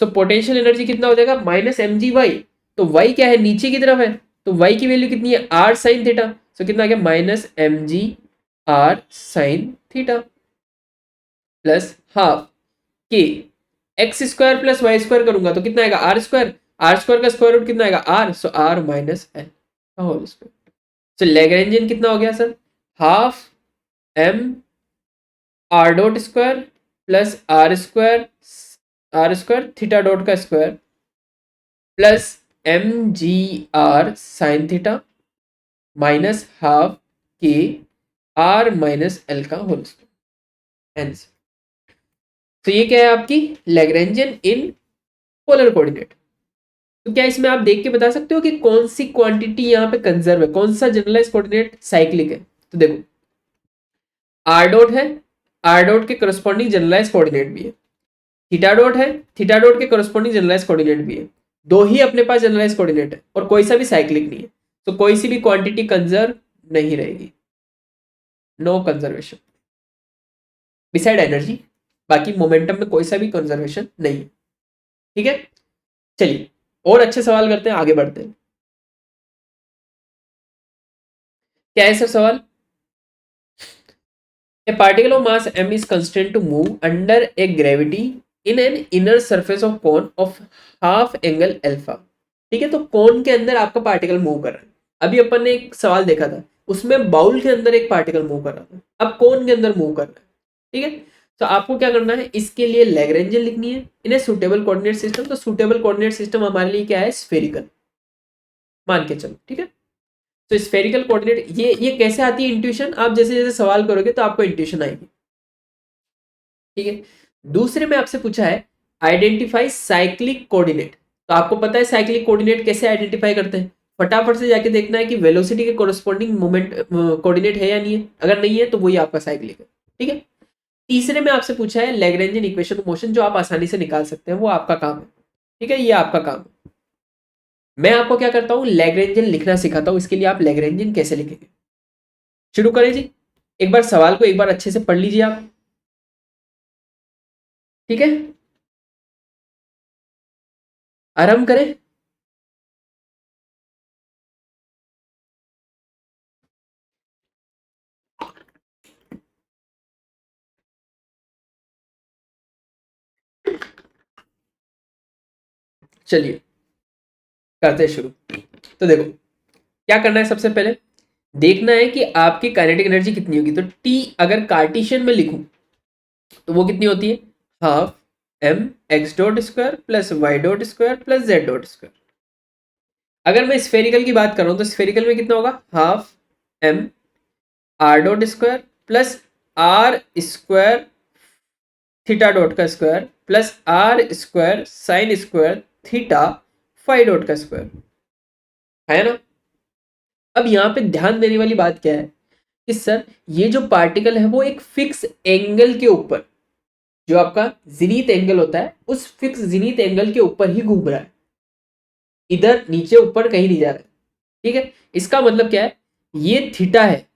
So potential energy कितना हो जाएगा, माइनस एम जी वाई, तो वाई क्या है, नीचे की तरफ है, तो वाई की वैल्यू कितनी है, आर साइन थीटा। सो कितना आ गया, minus M G R sine theta plus half K X square plus Y square करूंगा तो कितना आएगा, आर स्क्वायर, आर स्क्वायर का स्क्वायर रूट कितना आएगा R, so R minus L का होल स्क्वायर। सो लैग्रेंजियन कितना हो गया sir, half M are dot square plus are square theta dot का square plus M G R sine theta minus half K R minus L का होल स्क्वायर आंसर। तो ये क्या है आपकी लैग्रेंजियन इन पोलर कोऑर्डिनेट। तो क्या इसमें आप देख के बता सकते हो कि कौन सी क्वांटिटी यहाँ पे कंजर्व है, कौन सा जनरलाइज कोऑर्डिनेट साइक्लिक है। तो देखो आर डॉट है, आर डॉट के करस्पॉन्डिंग जनरलाइज कोऑर्डिनेट भी है, थीटा डॉट है, थीटा डॉट के करस्पॉन्डिंग जनरलाइज कोऑर्डिनेट भी है, दो ही अपने पास जनरलाइज कोऑर्डिनेट है और कोई सा भी साइक्लिक नहीं है। तो कोई सी भी क्वांटिटी कंजर्व नहीं रहेगी, नो कंजर्वेशन बिसाइड एनर्जी। बाकी मोमेंटम में कोई सा भी कंजर्वेशन नहीं है। ठीक है, चलिए और अच्छे सवाल करते हैं, आगे बढ़ते हैं। क्या है सर सवाल, ए particle of mass m is constrained to move under a gravity in an inner surface of cone of half angle alpha। ठीक है, तो कोन के अंदर आपका पार्टिकल मूव कर रहा है। अभी अपन ने एक सवाल देखा था, उसमें बाउल के अंदर एक पार्टिकल मूव कर रहा था, अब कोन के अंदर मूव कर रहा है। ठीक है, तो आपको क्या करना है, इसके लिए लैग्रेंजियन लिखनी है इन ए सुटेबल कोऑर्डिनेट सिस्टम। तो सुटेबल कोऑर्डिनेट सिस्टम हमारे लिए क्या है, स्फेरिकल मान के चलो। ठीक है, तो स्फेरिकल कोऑर्डिनेट ये कैसे आती है इंट्यूशन, आप जैसे जैसे सवाल करोगे तो आपको इंट्यूशन आएगी। ठीक है, दूसरे में आपसे पूछा है आइडेंटिफाई साइक्लिक कोऑर्डिनेट। तो आपको पता है साइक्लिक कोऑर्डिनेट कैसे आइडेंटिफाई करते हैं, फटाफट से जाके देखना है कि वेलोसिटी के कोरस्पॉन्डिंग मोमेंट कोऑर्डिनेट है या नहीं है, अगर नहीं है तो वही आपका साइक्लिक है। ठीक है, तीसरे में आपसे पूछा है लैग्रेंजियन इक्वेशन ऑफ मोशन, जो आप आसानी से निकाल सकते हैं, वो आपका काम है। ठीक है, ये आपका काम है। मैं आपको क्या करता हूं, लैग्रेंजियन लिखना सिखाता हूं, इसके लिए आप लैग्रेंजियन कैसे लिखेंगे। शुरू करें जी, एक बार सवाल को एक बार अच्छे से पढ़ लीजिए आप। ठीक है, आराम करें। चलिए करते हैं शुरू। तो देखो क्या करना है, सबसे पहले देखना है कि आपकी काइनेटिक एनर्जी कितनी होगी। तो टी अगर कार्टेशियन में लिखूं तो वो कितनी होती है, half m x dot square plus y dot square plus z dot square. अगर मैं स्फेरिकल की बात कर रहा हूं तो स्फेरिकल में कितना होगा, half M are dot square plus are square theta dot का square plus are square sine square theta five dot का स्क्वायर, है ना। अब यहाँ पे ध्यान देने वाली बात क्या है कि सर ये जो पार्टिकल है वो एक फिक्स एंगल के ऊपर, जो आपका जिनीत एंगल होता है उस फिक्स जिनीत एंगल के ऊपर ही घूम रहा है, इधर नीचे ऊपर कहीं नहीं जा रहा है। ठीक है, इसका मतलब क्या है, ये थीटा है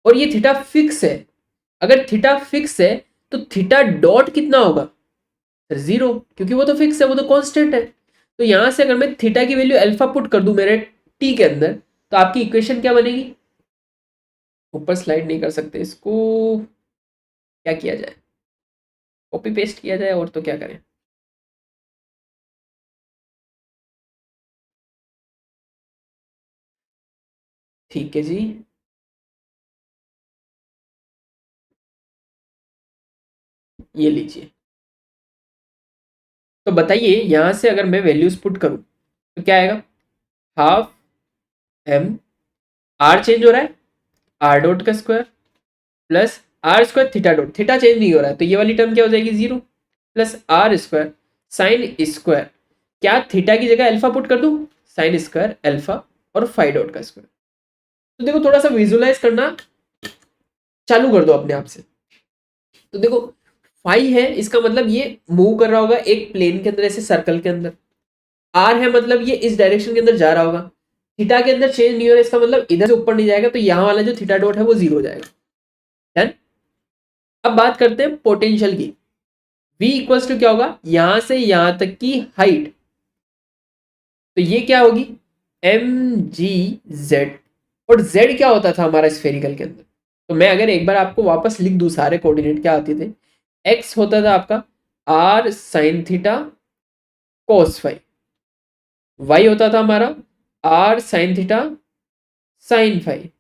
और ये थीटा फिक्स है। अगर थीटा फिक्स है तो थीटा डॉट कितना होगा, जीरो, क्योंकि वो तो फिक्स है, वो तो कांस्टेंट है। तो यहां से अगर मैं थीटा की वैल्यू अल्फा पुट कर दूं मेरे टी के अंदर, तो आपकी इक्वेशन क्या बनेगी, ऊपर स्लाइड नहीं कर सकते इसको, क्या किया जाए, कॉपी पेस्ट किया जाए, और तो क्या करें। ठीक है जी, ये लीजिए। तो बताइए यहां से अगर मैं वैल्यूज पुट करूं तो क्या आएगा, हाफ एम आर चेंज हो रहा है आर डॉट का square plus are square theta dot, theta change नहीं हो रहा है तो ये वाली टर्म क्या हो जाएगी, zero, plus are square sine square, क्या थीटा की जगह अल्फा पुट कर दूं, साइन स्क्वायर अल्फा और फाइव डॉट का स्क्वायर। तो देखो थोड़ा सा विजुलाइज करना चालू कर दो अपने आप से। तो देखो फाइव है, इसका मतलब ये मूव कर रहा होगा एक प्लेन के अंदर, ऐसे सर्कल के अंदर। आर है मतलब ये इस डायरेक्शन के अंदर जा रहा होगा, थीटा के अंदर चेंज नहीं हो रहा, इसका मतलब इधर से ऊपर नहीं जाएगा, तो यहाँ वाला जो थीटा डॉट है वो जीरो हो जाएगा। डन। अब बात करते हैं पोटेंशियल की। v इक्वल्स टू क्या होगा, यहां से यहां तक की हाइट, तो ये क्या होगी, एम जी जेड। और z क्या होता था हमारा स्फेरिकल के अंदर, तो मैं अगर एक बार आपको वापस लिख दूं सारे कोऑर्डिनेट क्या आते थे, x होता था आपका r sine theta cos phi, y होता था हमारा r sin theta sin phi.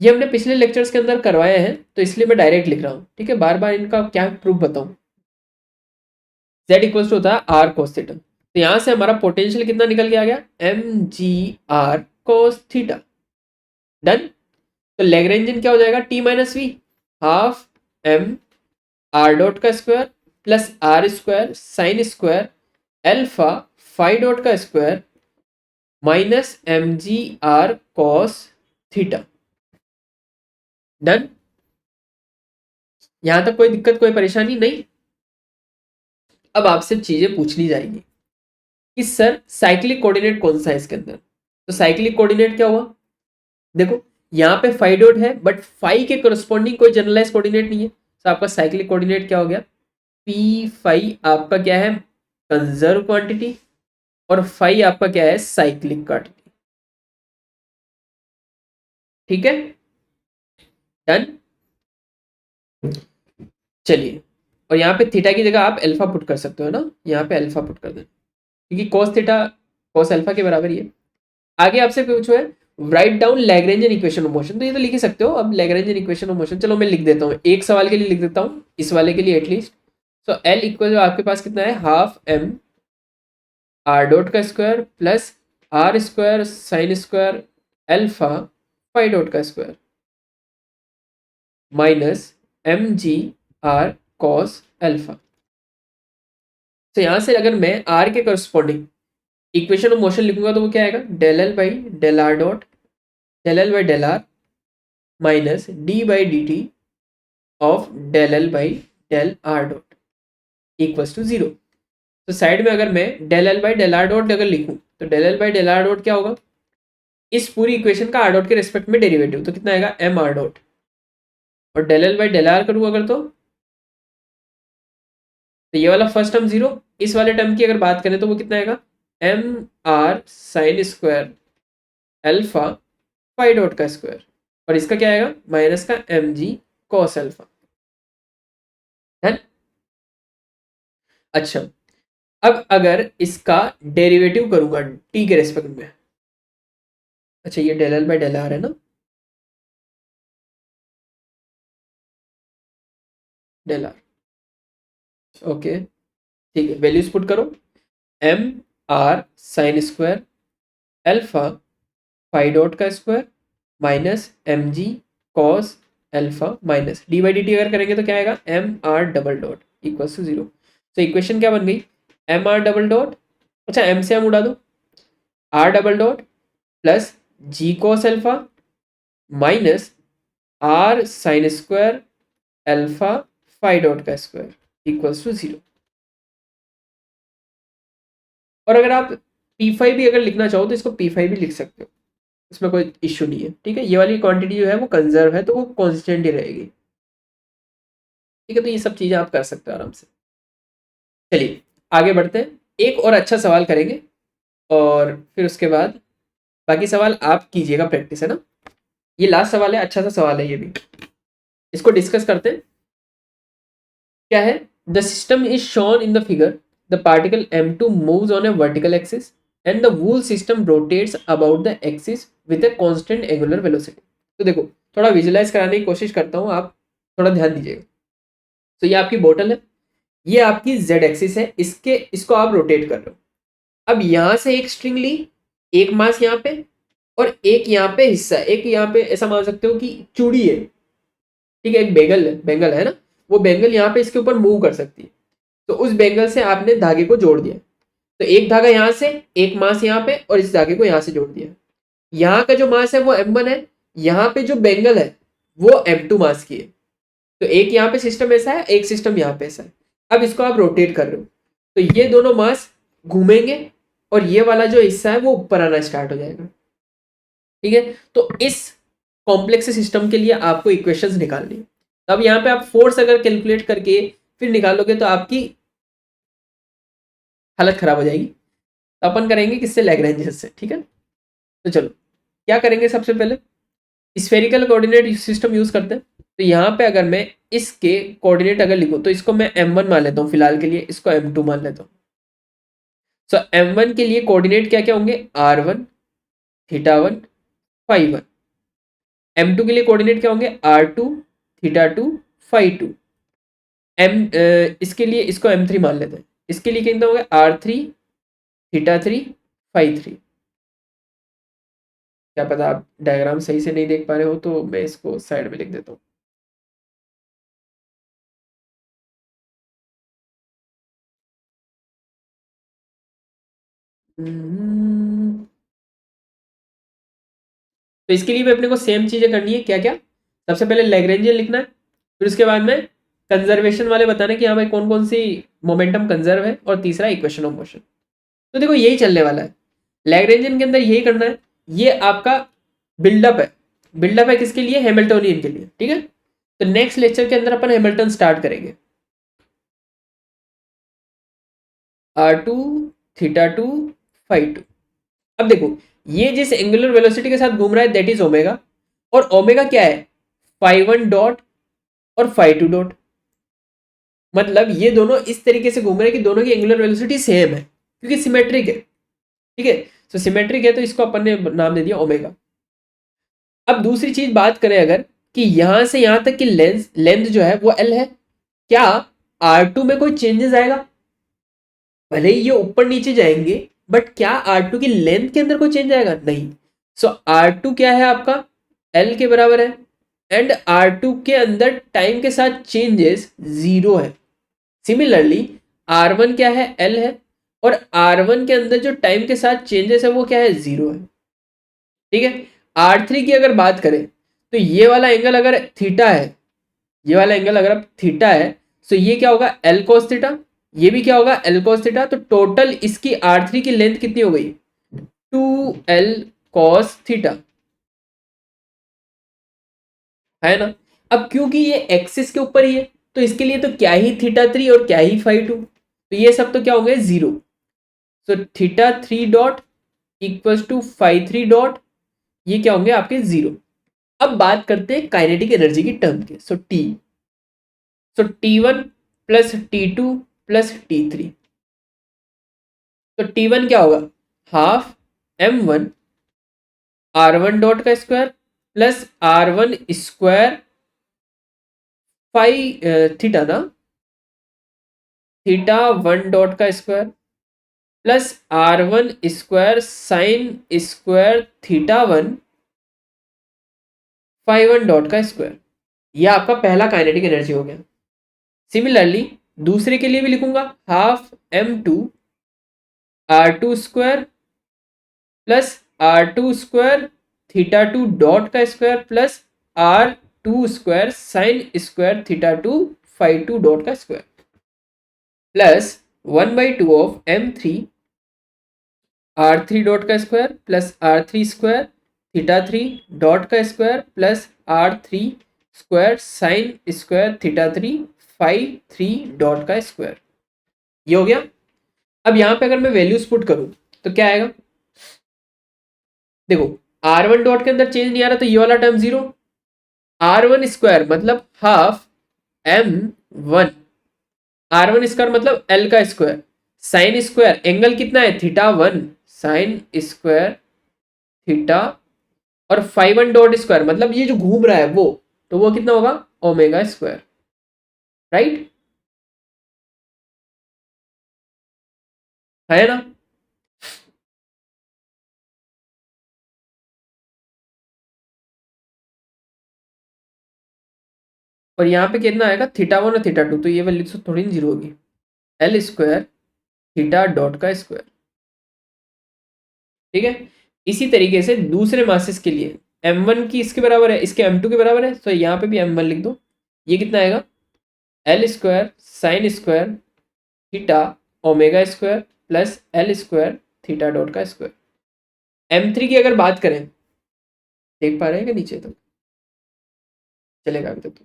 ये हमने पिछले लेक्चर्स के अंदर करवाए हैं, तो इसलिए मैं डायरेक्ट लिख रहा हूँ, ठीक है। बार बार इनका क्या प्रूफ बताऊं। z इक्वल्स टू होता है r cos थीटा, तो यहां से हमारा पोटेंशियल कितना निकल के आ गया, mgr cos थीटा। डन। तो लैग्रेंजियन क्या हो जाएगा, t minus V, half m are dot का square plus are square sine square alpha phi dot का square minus M G R cos theta. Done. यहां तक कोई दिक्कत, कोई परेशानी नहीं। अब आपसे चीजें पूछ ली जाएगी कि सर साइक्लिक कोऑर्डिनेट कौन सा है इसके अंदर। तो साइक्लिक कोऑर्डिनेट क्या हुआ, देखो यहाँ पे फाई डॉट है, बट फाई के करस्पॉन्डिंग कोई जनरलाइज कोऑर्डिनेट नहीं है, तो आपका साइक्लिक कोऑर्डिनेट क्या हो गया, पी फाई आपका क्या है, कंजर्व क्वांटिटी, और फाई आपका क्या है, साइक्लिक क्वांटिटी। ठीक है। डन। चलिए, और यहाँ पे थीटा की जगह आप अल्फा पुट कर सकते हो ना, यहाँ पे अल्फा पुट कर देना, क्योंकि cos थीटा cos अल्फा के बराबर ही है। आगे आपसे पूछो है write down Lagrangian equation of motion, तो ये तो लिख ही सकते हो। अब लैग्रेंजियन इक्वेशन ऑफ मोशन, चलो मैं लिख देता हूँ, एक सवाल के लिए लिख देता हूँ, इस वाले के लिए एटलीस्ट। सो एल इक्वल आपके पास कितना है, हाफ एम आर डॉट का square plus are square sine square alpha phi dot का square minus M G R cos alpha. तो यहां से अगर मैं आर के करस्पॉन्डिंग इक्वेशन ऑफ मोशन लिखूंगा तो वो क्या आएगा, del L by del r dot del L by del r minus D by D t of del L by del r dot equals to zero. तो साइड में अगर मैं del L by del r dot अगर लिखूं तो del L by del r dot क्या होगा, इस पूरी इक्वेशन का आर डॉट के रिस्पेक्ट में डेरिवेटिव, तो कितना आएगा एम आर डॉट, और del L by del are करूँ अगर तो ये वाला फर्स्ट टर्म जीरो, इस वाले टर्म की अगर बात करें तो वो कितना आएगा, M R sine square alpha phi dot का स्क्वायर, और इसका क्या आएगा माइनस का एम जी कॉस एल्फा। है। अच्छा, अब अगर इसका डेरिवेटिव करूंगा टी के रेस्पेक्ट में, अच्छा ये del L by del R है ना, डेल आर, ओके ठीक है, वैल्यूज पुट करो, M are sine square alpha phi dot का square minus M G cos alpha minus D by D T अगर करेंगे तो क्या आएगा, M R double dot equals to zero. तो इक्वेशन क्या बन गई, एम आर डबल डॉट, अच्छा एम से हम उड़ा दो, आर डबल डॉट प्लस जी cos alpha minus r sine square alpha phi dot का स्क्वायर इक्वल्स टू जीरो। और अगर आप P5 भी अगर लिखना चाहो तो इसको P5 भी लिख सकते हो, इसमें कोई इश्यू नहीं है। ठीक है, ये वाली क्वांटिटी जो है वो कंजर्व है, तो वो कांस्टेंट ही रहेगी। ठीक है, तो ये सब चीजें आप कर सकते हो आराम से। चलिए आगे बढ़ते हैं, एक और अच्छा सवाल करेंगे और फिर उसके बाद बाकी सवाल आप कीजिएगा, प्रैक्टिस है ना। ये लास्ट सवाल है, अच्छा सा सवाल है ये भी, इसको डिस्कस करते हैं। क्या है, the system is shown in the figure, the particle m2 moves on A vertical axis and the wool system rotates about the axis with a constant angular velocity. तो देखो थोड़ा विजुलाइज कराने की कोशिश करता हूँ, आप थोड़ा ध्यान दीजिएगा। तो ये आपकी बोतल है, ये आपकी z एक्सिस है, इसको आप रोटेट कर रहे हो। अब यहां से एक स्ट्रिंग ली, एक मास यहाँ पे और एक यहाँ पे हिस्सा, एक यहाँ पे ऐसा मान सकते हो कि चूड़ी है, ठीक है, एक बेंगल है ना, वो बेंगल यहाँ पे इसके ऊपर मूव कर सकती है। तो उस बेंगल से आपने धागे को जोड़ दिया, तो एक धागा यहाँ से, एक मास यहाँ पे, और इस धागे को यहाँ से जोड़ दिया। यहाँ का जो मास है वो m1 है, यहाँ पे जो बेंगल है वो m2 मास की है। तो एक यहाँ पे सिस्टम ऐसा है, एक सिस्टम यहाँ पे ऐसा है। अब इसको आप रोटेट कर रहे हो तो ये दोनों मास घूमेंगे और ये वाला जो हिस्सा है वो ऊपर आना स्टार्ट हो जाएगा। ठीक है, तो इस कॉम्प्लेक्स सिस्टम के लिए आपको इक्वेशंस निकालनी है। अब यहाँ पे आप फोर्स अगर कैलकुलेट करके फिर निकालोगे तो आपकी हालत खराब हो जाएगी। तो अपन करेंगे किससे, लैग्रेंजियन से। ठीक है, तो चलो क्या करेंगे, सबसे पहले स्फेरिकल कोऑर्डिनेट सिस्टम यूज करते हैं। तो यहाँ पे अगर मैं इसके कोऑर्डिनेट अगर लिखूं तो इसको मैं m1 मान लेता हूँ फिलहाल के लिए, इसको m2 मान लेता हूँ। सो m1 के लिए कोऑर्डिनेट क्या क्या होंगे, r1 θ1 φ1। m2 के लिए कोऑर्डिनेट क्या होंगे, r2 θ2 φ2। इसके लिए इसको m3 मान लेते हैं, इसके लिए कितना होगा, r3 θ3 φ3। क्या पता आप डायग्राम सही से नहीं देख पा रहे हो तो मैं इसको साइड में लिख देता हूँ। तो इसके लिए भी अपने को सेम चीजें करनी है, क्या क्या, सबसे पहले लैग्रेंजियन लिखना है, फिर उसके बाद में कंजर्वेशन वाले बताना कि हाँ भाई कौन कौन सी मोमेंटम कंजर्व है, और तीसरा इक्वेशन ऑफ मोशन। तो देखो यही चलने वाला है लैग्रेंजियन के अंदर, यही करना है। ये आपका बिल्डअप है, बिल्डअप है किसके लिए, हैमिल्टोनियन के लिए, ठीक है। तो नेक्स्ट लेक्चर के अंदर अपन हैमिल्टन स्टार्ट करेंगे। r2 θ2 φ2। अब देखो ये जिस एंगुलर वेलोसिटी के साथ घूम रहा है दैट इज ओमेगा, और ओमेगा क्या है, φ1 डॉट और φ2 डॉट। मतलब ये दोनों इस तरीके से घूम रहे हैं कि दोनों की एंगुलर वेलोसिटी सेम है, क्योंकि सिमेट्रिक है, ठीक है। तो सिमेट्रिक है तो इसको अपन ने नाम दे दिया ओमेगा। अब दूसरी चीज बात करें अगर, कि यहां से यहां तक की लेंथ जो है वो एल है, क्या r2 में कोई चेंजेस आएगा, भले ही ये ऊपर नीचे जाएंगे, बट क्या R2 की लेंथ के अंदर कोई चेंज आएगा, नहीं। सो R2 क्या है आपका, L के बराबर है, एंड R2 के अंदर टाइम के साथ चेंजेस जीरो है। सिमिलरली R1 क्या है, L है, और R1 के अंदर जो टाइम के साथ चेंजेस है वो क्या है, जीरो है, ठीक है। R3 की अगर बात करें तो ये वाला एंगल अगर थीटा है, ये वाला एंगल अगर थीटा है, तो ये क्या होगा, L cos थीटा, ये भी क्या होगा, L cos थीटा। तो टोटल इसकी R3 की लेंथ कितनी हो गई, 2L cos थीटा, है ना। अब क्योंकि ये एक्सिस के ऊपर ही है तो इसके लिए तो क्या ही θ3 और क्या ही φ2, तो ये सब तो क्या होंगे, zero. So θ3 dot equals to φ3 dot, ये क्या होंगे आपके जीरो। अब बात करते हैं काइनेटिक एनर्जी की टर्म के। So T1 plus T2 plus T3। तो T1 क्या होगा, हाफ m1 r1 डॉट का square plus r1 square theta ना, थीटा 1 डॉट का square plus r1 square sine square theta 1 φ1 dot का स्क्वायर। यह आपका पहला काइनेटिक एनर्जी हो गया। सिमिलरली दूसरे के लिए भी लिखूंगा, half m2 r2 square plus r2 square theta 2 dot का square plus r2 square sine square theta 2 φ2 dot का square plus 1/2 of m3 r3 dot का square plus r3 square theta 3 dot का square plus r3 square sine square theta 3 φ3 dot का स्क्वायर। ये हो गया। अब यहां पे अगर मैं वैल्यूज पुट करूं तो क्या आएगा, देखो r1 डॉट के अंदर चेंज नहीं आ रहा तो ये वाला टर्म जीरो, r1 स्क्वायर मतलब हाफ m1, r1 स्क्वायर मतलब l का स्क्वायर, साइन स्क्वायर एंगल कितना है, थीटा 1 साइन स्क्वायर थीटा, और φ1 डॉट स्क्वायर मतलब ये जो घूम रहा है वो, तो वो कितना होगा, ओमेगा स्क्वायर, राइट, है ना। और यहाँ पे कितना आएगा, थीटा 1 और थीटा 2, तो ये वैल्यू तो थोड़ी जीरो होगी, एल स्क्वायर थीटा डॉट का स्क्वायर, ठीक है। इसी तरीके से दूसरे मासेस के लिए m1 की इसके बराबर है, इसके m2 के बराबर है, तो यहाँ पे भी m1 लिख दो। ये कितना आएगा, L square sine square theta omega square plus L square theta dot का स्क्वायर। m3 की अगर बात करें, देख पा रहे हैं क्या नीचे, तो चलेगा अभी तक। तो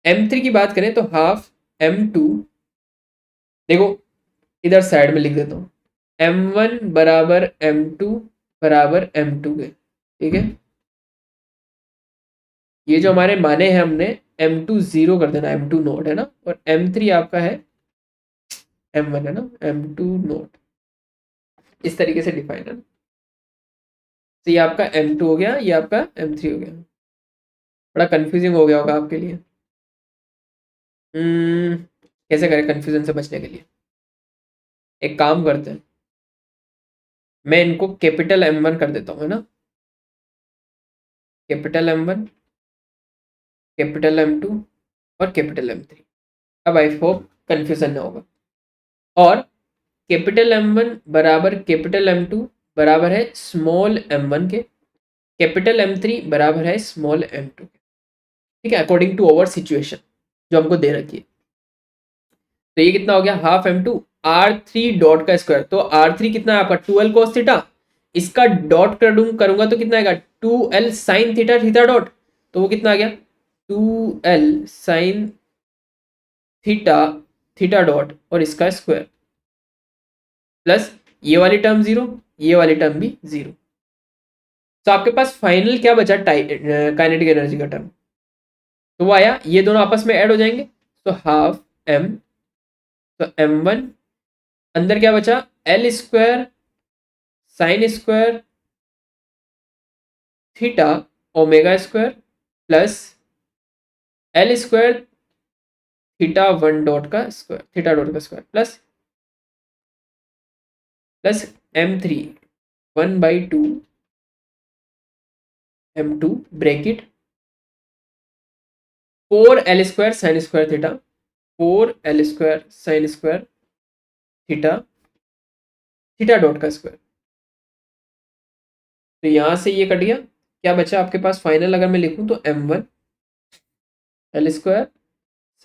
m3 की बात करें तो हाफ m2, देखो इधर साइड में लिख देता हूँ, m1 बराबर m2 बराबर m2 के, ठीक है। ये जो हमारे माने हैं हमने m2 जीरो कर देना, m2 नोट है ना, और m3 आपका है m1 है ना, m2 नोट, इस तरीके से डिफाइन है। तो ये आपका M2 हो गया, ये आपका M3 हो गया। बड़ा कंफ्यूजिंग हो गया होगा आपके लिए। कैसे करें कंफ्यूजन से बचने के लिए? एक काम करते हैं, मैं इनको कैपिटल M1 कर देता हूँ, है ना। कैपिटल M1, कैपिटल M2 और कैपिटल M3। अब आई होप कंफ्यूजन ना होगा। और कैपिटल M1 बराबर कैपिटल M2 बराबर है स्मॉल m1 के, कैपिटल M3 बराबर है स्मॉल m2 के। ठीक है, अकॉर्डिंग टू अवर सिचुएशन जो हमको दे रखी है। तो ये कितना हो गया, हाफ M2 R3 डॉट का स्क्वायर। तो R3 कितना है आपका 2L cos थीटा, इसका डॉट करूंगा तो कितना आएगा 2L sin theta theta dot. तो वो कितना आ गया 2L sin theta theta dot और इसका स्क्वायर प्लस ये वाली टर्म जीरो, ये वाली टर्म भी जीरो। तो आपके पास फाइनल क्या बचा काइनेटिक एनर्जी का टर्म, तो वो आया, ये दोनों आपस में ऐड हो जाएंगे तो हाफ m, तो m1 अंदर क्या बचा L square sine square theta omega square plus L square theta one dot का स्क्वायर थीटा डॉट का square plus M3 1/2 M2 bracket 4L square sine square theta 4L square sine square theta theta dot का स्क्वायर। तो यहां से ये कट गया, क्या बचा आपके पास फाइनल अगर मैं लिखूं तो M1 L square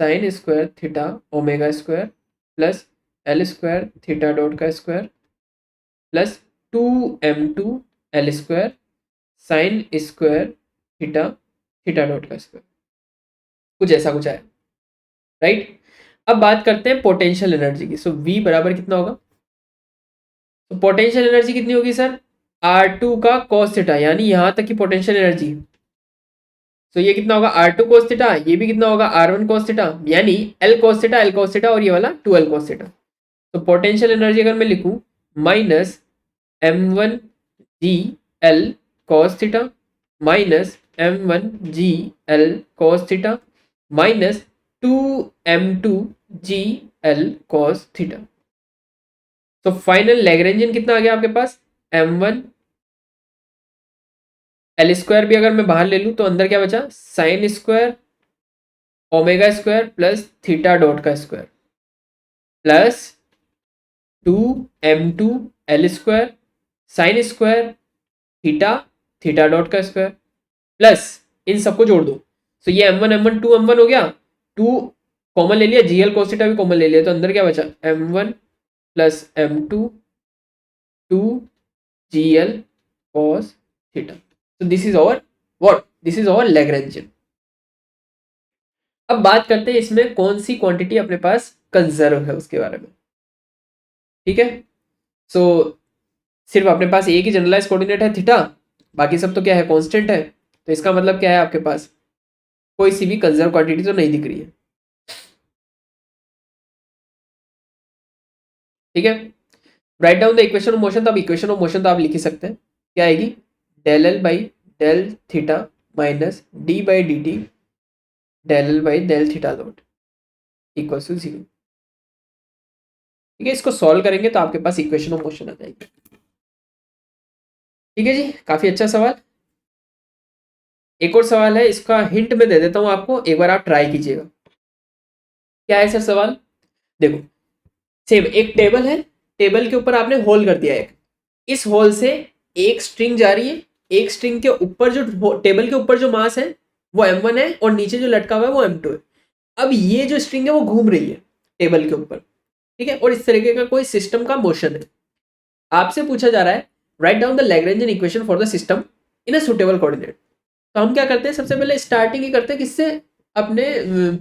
sine square theta omega square plus L square theta dot का square plus 2M2 L square sine square theta theta dot का स्क्वायर। कुछ ऐसा कुछ आया, राइट। अब बात करते हैं पोटेंशियल एनर्जी की। सो V बराबर कितना होगा, तो पोटेंशियल एनर्जी कितनी होगी सर R2 का cos थीटा, यानी यहां तक की पोटेंशियल एनर्जी। तो ये कितना होगा R2 cos थीटा, ये भी कितना होगा R1 cos थीटा, यानी L cos थीटा और ये वाला 2L cos थीटा। तो पोटेंशियल एनर्जी अगर मैं लिखूं माइनस M1 जी L cos theta minus M1 जी L cos theta minus 2M2 जी L cos थीटा। तो फाइनल लैग्रेंजियन कितना आ गया आपके पास M1 L स्क्वायर भी अगर मैं बाहर ले लूं तो अंदर क्या बचा sine square omega square plus theta dot का square plus 2M2 L square sine square theta theta dot का स्क्वायर प्लस इन सबको जोड़ दो। तो ये M1 M1 2M1 हो गया, 2 कॉमन ले लिया, GL cos थीटा भी कॉमन ले लिया, तो अंदर क्या बचा M1 plus M2 2 GL cos theta. So this is our what? This is our Lagrangian. अब बात करते हैं इसमें कौन सी क्वांटिटी अपने पास कंजर्व है उसके बारे में। ठीक है, सो सिर्फ अपने पास एक ही जनरलाइज कोऑर्डिनेट है थीटा, बाकी सब तो क्या है कांस्टेंट है। तो इसका मतलब क्या है आपके पास कोई सी भी कंजर्व क्वांटिटी तो नहीं दिख रही है। ठीक है, write down the equation of motion. तो अब इक्वेशन ऑफ मोशन तो आप लिख ही सकते हैं, क्या आएगी del L by del theta minus D by D T del L by del theta dot equal to 0। ठीक है, इसको सॉल्व करेंगे तो आपके पास इक्वेशन ऑफ मोशन आ जाएगी। ठीक है जी, काफी अच्छा सवाल। एक और सवाल है, इसका हिंट मैं दे देता हूं आपको, एक बार आप ट्राई कीजिएगा। क्या है सर सवाल, देखो सेम एक टेबल है, टेबल के ऊपर आपने होल कर दिया एक, इस होल से एक स्ट्रिंग जा रही है, एक स्ट्रिंग के ऊपर जो टेबल के ऊपर जो मास है वो M1 है और नीचे जो लटका हुआ है वो M2 है। अब ये जो स्ट्रिंग है वो घूम रही है टेबल के ऊपर, ठीक है, और इस तरीके का कोई सिस्टम का मोशन है। आपसे पूछा जा रहा है write down the Lagrangian equation for the system in a suitable coordinate. तो हम क्या करते हैं, सबसे पहले स्टार्टिंग ही करते हैं किससे, अपने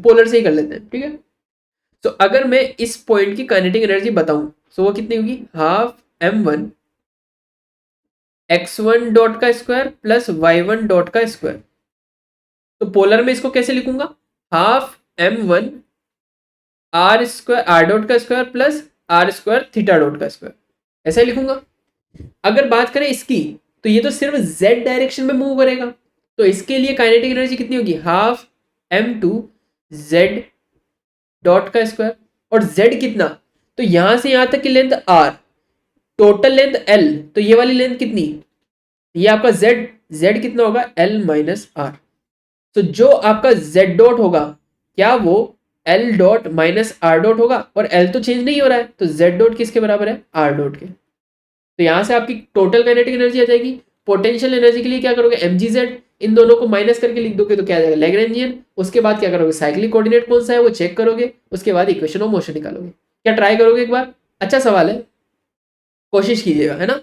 पोलर से ही कर लेते हैं। ठीक है, तो अगर मैं इस पॉइंट की काइनेटिक एनर्जी बताऊं तो वो कितनी होगी हाफ M1 x1 डॉट का स्क्वायर प्लस y1 डॉट का स्क्वायर। तो पोलर में इसको कैसे लिखूंगा, half M1 r square r dot का square plus r square theta dot का स्क्वायर, ऐसा ही लिखूंगा। अगर बात करें इसकी, तो ये तो सिर्फ z डायरेक्शन में मूव करेगा, तो इसके लिए काइनेटिक एनर्जी कितनी होगी, हाफ m2 z डॉट का स्क्वायर, और z कितना, तो यहां से यहां तक की length r, total length l, तो ये वाली लेंथ कितनी, ये आपका z कितना होगा, l माइनस आर। तो जो आपका z डॉट होगा, क्या वो l dot minus R dot होगा, और l तो चेंज नहीं हो रहा है, तो z डॉट किसके बराबर है, r डॉट के। तो यहां से आपकी टोटल काइनेटिक एनर्जी आ जाएगी। पोटेंशियल एनर्जी के लिए क्या करोगे, mgz, इन दोनों को माइनस करके लिख दोगे तो क्या आ जाएगा, लैग्रेंजियन। उसके बाद क्या करोगे, साइक्लिक कोऑर्डिनेट कौन सा है वो चेक करोगे, उसके बाद इक्वेशन ऑफ मोशन निकालोगे। क्या ट्राई करोगे एक बार, अच्छा सवाल है, कोशिश कीजिएगा, है ना।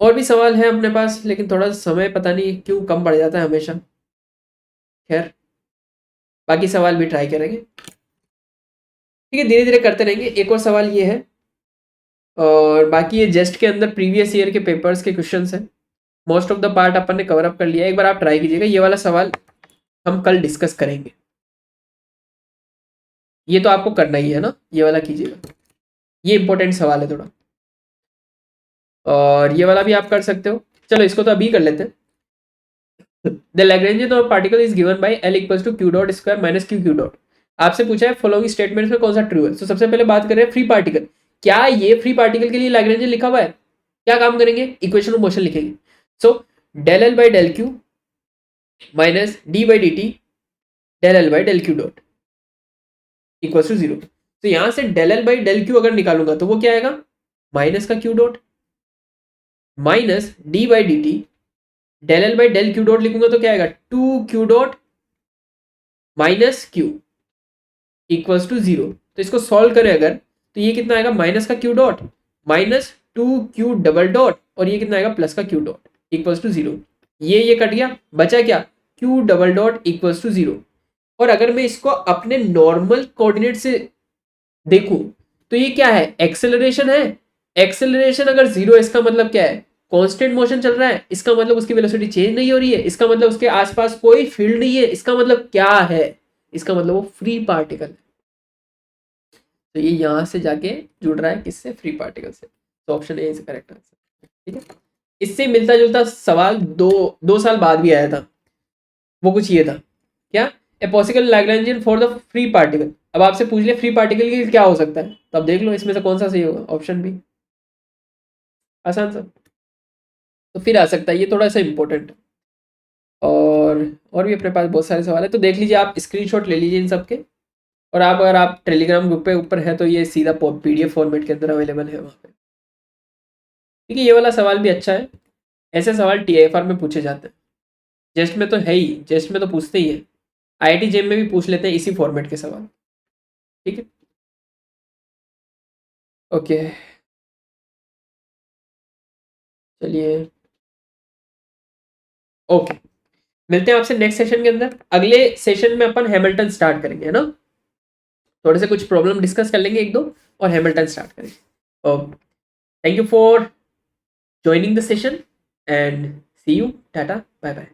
और भी सवाल है अपने पास, लेकिन थोड़ा समय पता नहीं क्यों कम पड़ जाता है हमेशा। खैर, बाकी सवाल भी ट्राई करेंगे, ठीक है, धीरे धीरे करते रहेंगे। एक और सवाल ये है, और बाकी ये जस्ट के अंदर प्रीवियस ईयर के पेपर्स के क्वेश्चंस हैं। मोस्ट ऑफ द पार्ट अपन ने कवर अप कर लिया है। एक बार आप ट्राई कीजिएगा, ये वाला सवाल हम कल डिस्कस करेंगे। ये तो आपको करना ही है ना, ये वाला कीजिएगा, ये इंपॉर्टेंट सवाल है थोड़ा। और ये वाला भी आप कर सकते हो, चलो इसको तो अभी कर लेते हैं। The Lagrangian of particle is given by L equals to q dot square minus q q dot. आपसे पूछा है फॉलोइंग स्टेटमेंट्स में कौन सा ट्रू है। तो सबसे पहले बात करें फ्री पार्टिकल, क्या ये फ्री पार्टिकल के लिए लैग्रेंजियन लिखा हुआ है, क्या काम करेंगे, इक्वेशन ऑफ मोशन लिखेंगे। So del L by del q minus D by D T del L by del q dot equal to zero. तो यहां से del L by del q अगर निकालूंगा तो वो क्या आएगा, माइनस का q dot minus D by D T del L by del q dot लिखूंगा तो क्या आएगा, two q dot minus q equals to zero. तो इसको सॉल्व करें अगर, तो ये कितना आएगा, माइनस का q dot minus two q double dot, और ये कितना आएगा, प्लस का q dot equals to zero. ये कट गया, बचा क्या, q double dot equals to zero. और अगर मैं इसको अपने नॉर्मल कोऑर्डिनेट से देखूं तो ये क्या है, एक्सेलरेशन है। एक्सेलरेशन अगर जीरो, इसका मतलब क्या है, कांस्टेंट मोशन चल रहा है, इसका मतलब उसकी वेलोसिटी चेंज नहीं हो रही है, इसका मतलब उसके आसपास कोई फील्ड नहीं है, इसका मतलब क्या है, इसका मतलब वो फ्री पार्टिकल है। तो ये यहां से जाके जुड़ रहा है किससे, फ्री पार्टिकल से। तो option A is correct answer, ठीक है। इससे मिलता जुलता सवाल दो साल बाद भी आया था, वो कुछ ये था, क्या, a possible Lagrangian for the free particle. अब आपसे पूछ लिया फ्री पार्टिकल के लिए क्या हो सकता है, तो अब देख लो इसमें से कौन सा सही होगा, ऑप्शन बी, आसान सा। तो फिर आ सकता है, ये थोड़ा सा इंपॉर्टेंट। और भी अपने पास बहुत सारे सवाल है, तो देख लीजिए, आप स्क्रीनशॉट ले लीजिए इन सबके। और आप अगर आप टेलीग्राम ग्रुप पे ऊपर है तो ये सीधा PDF फॉर्मेट के अंदर अवेलेबल है वहाँ पे, ठीक है। ये वाला सवाल भी अच्छा है, ऐसे सवाल TIFR में पूछे जाते हैं, जेस्ट में तो है ही, जेस्ट में तो पूछते ही है, IIT जेम में भी पूछ लेते हैं इसी फॉर्मेट के सवाल, ठीक है। ओके, चलिए, ओके, मिलते हैं आपसे नेक्स्ट सेशन के अंदर। अगले सेशन में अपन हैमिल्टन स्टार्ट करेंगे, है ना, थोड़े से कुछ प्रॉब्लम डिस्कस कर लेंगे एक दो, और हैमिल्टन स्टार्ट करेंगे। Okay, thank you for joining the session and see you, tata, bye bye।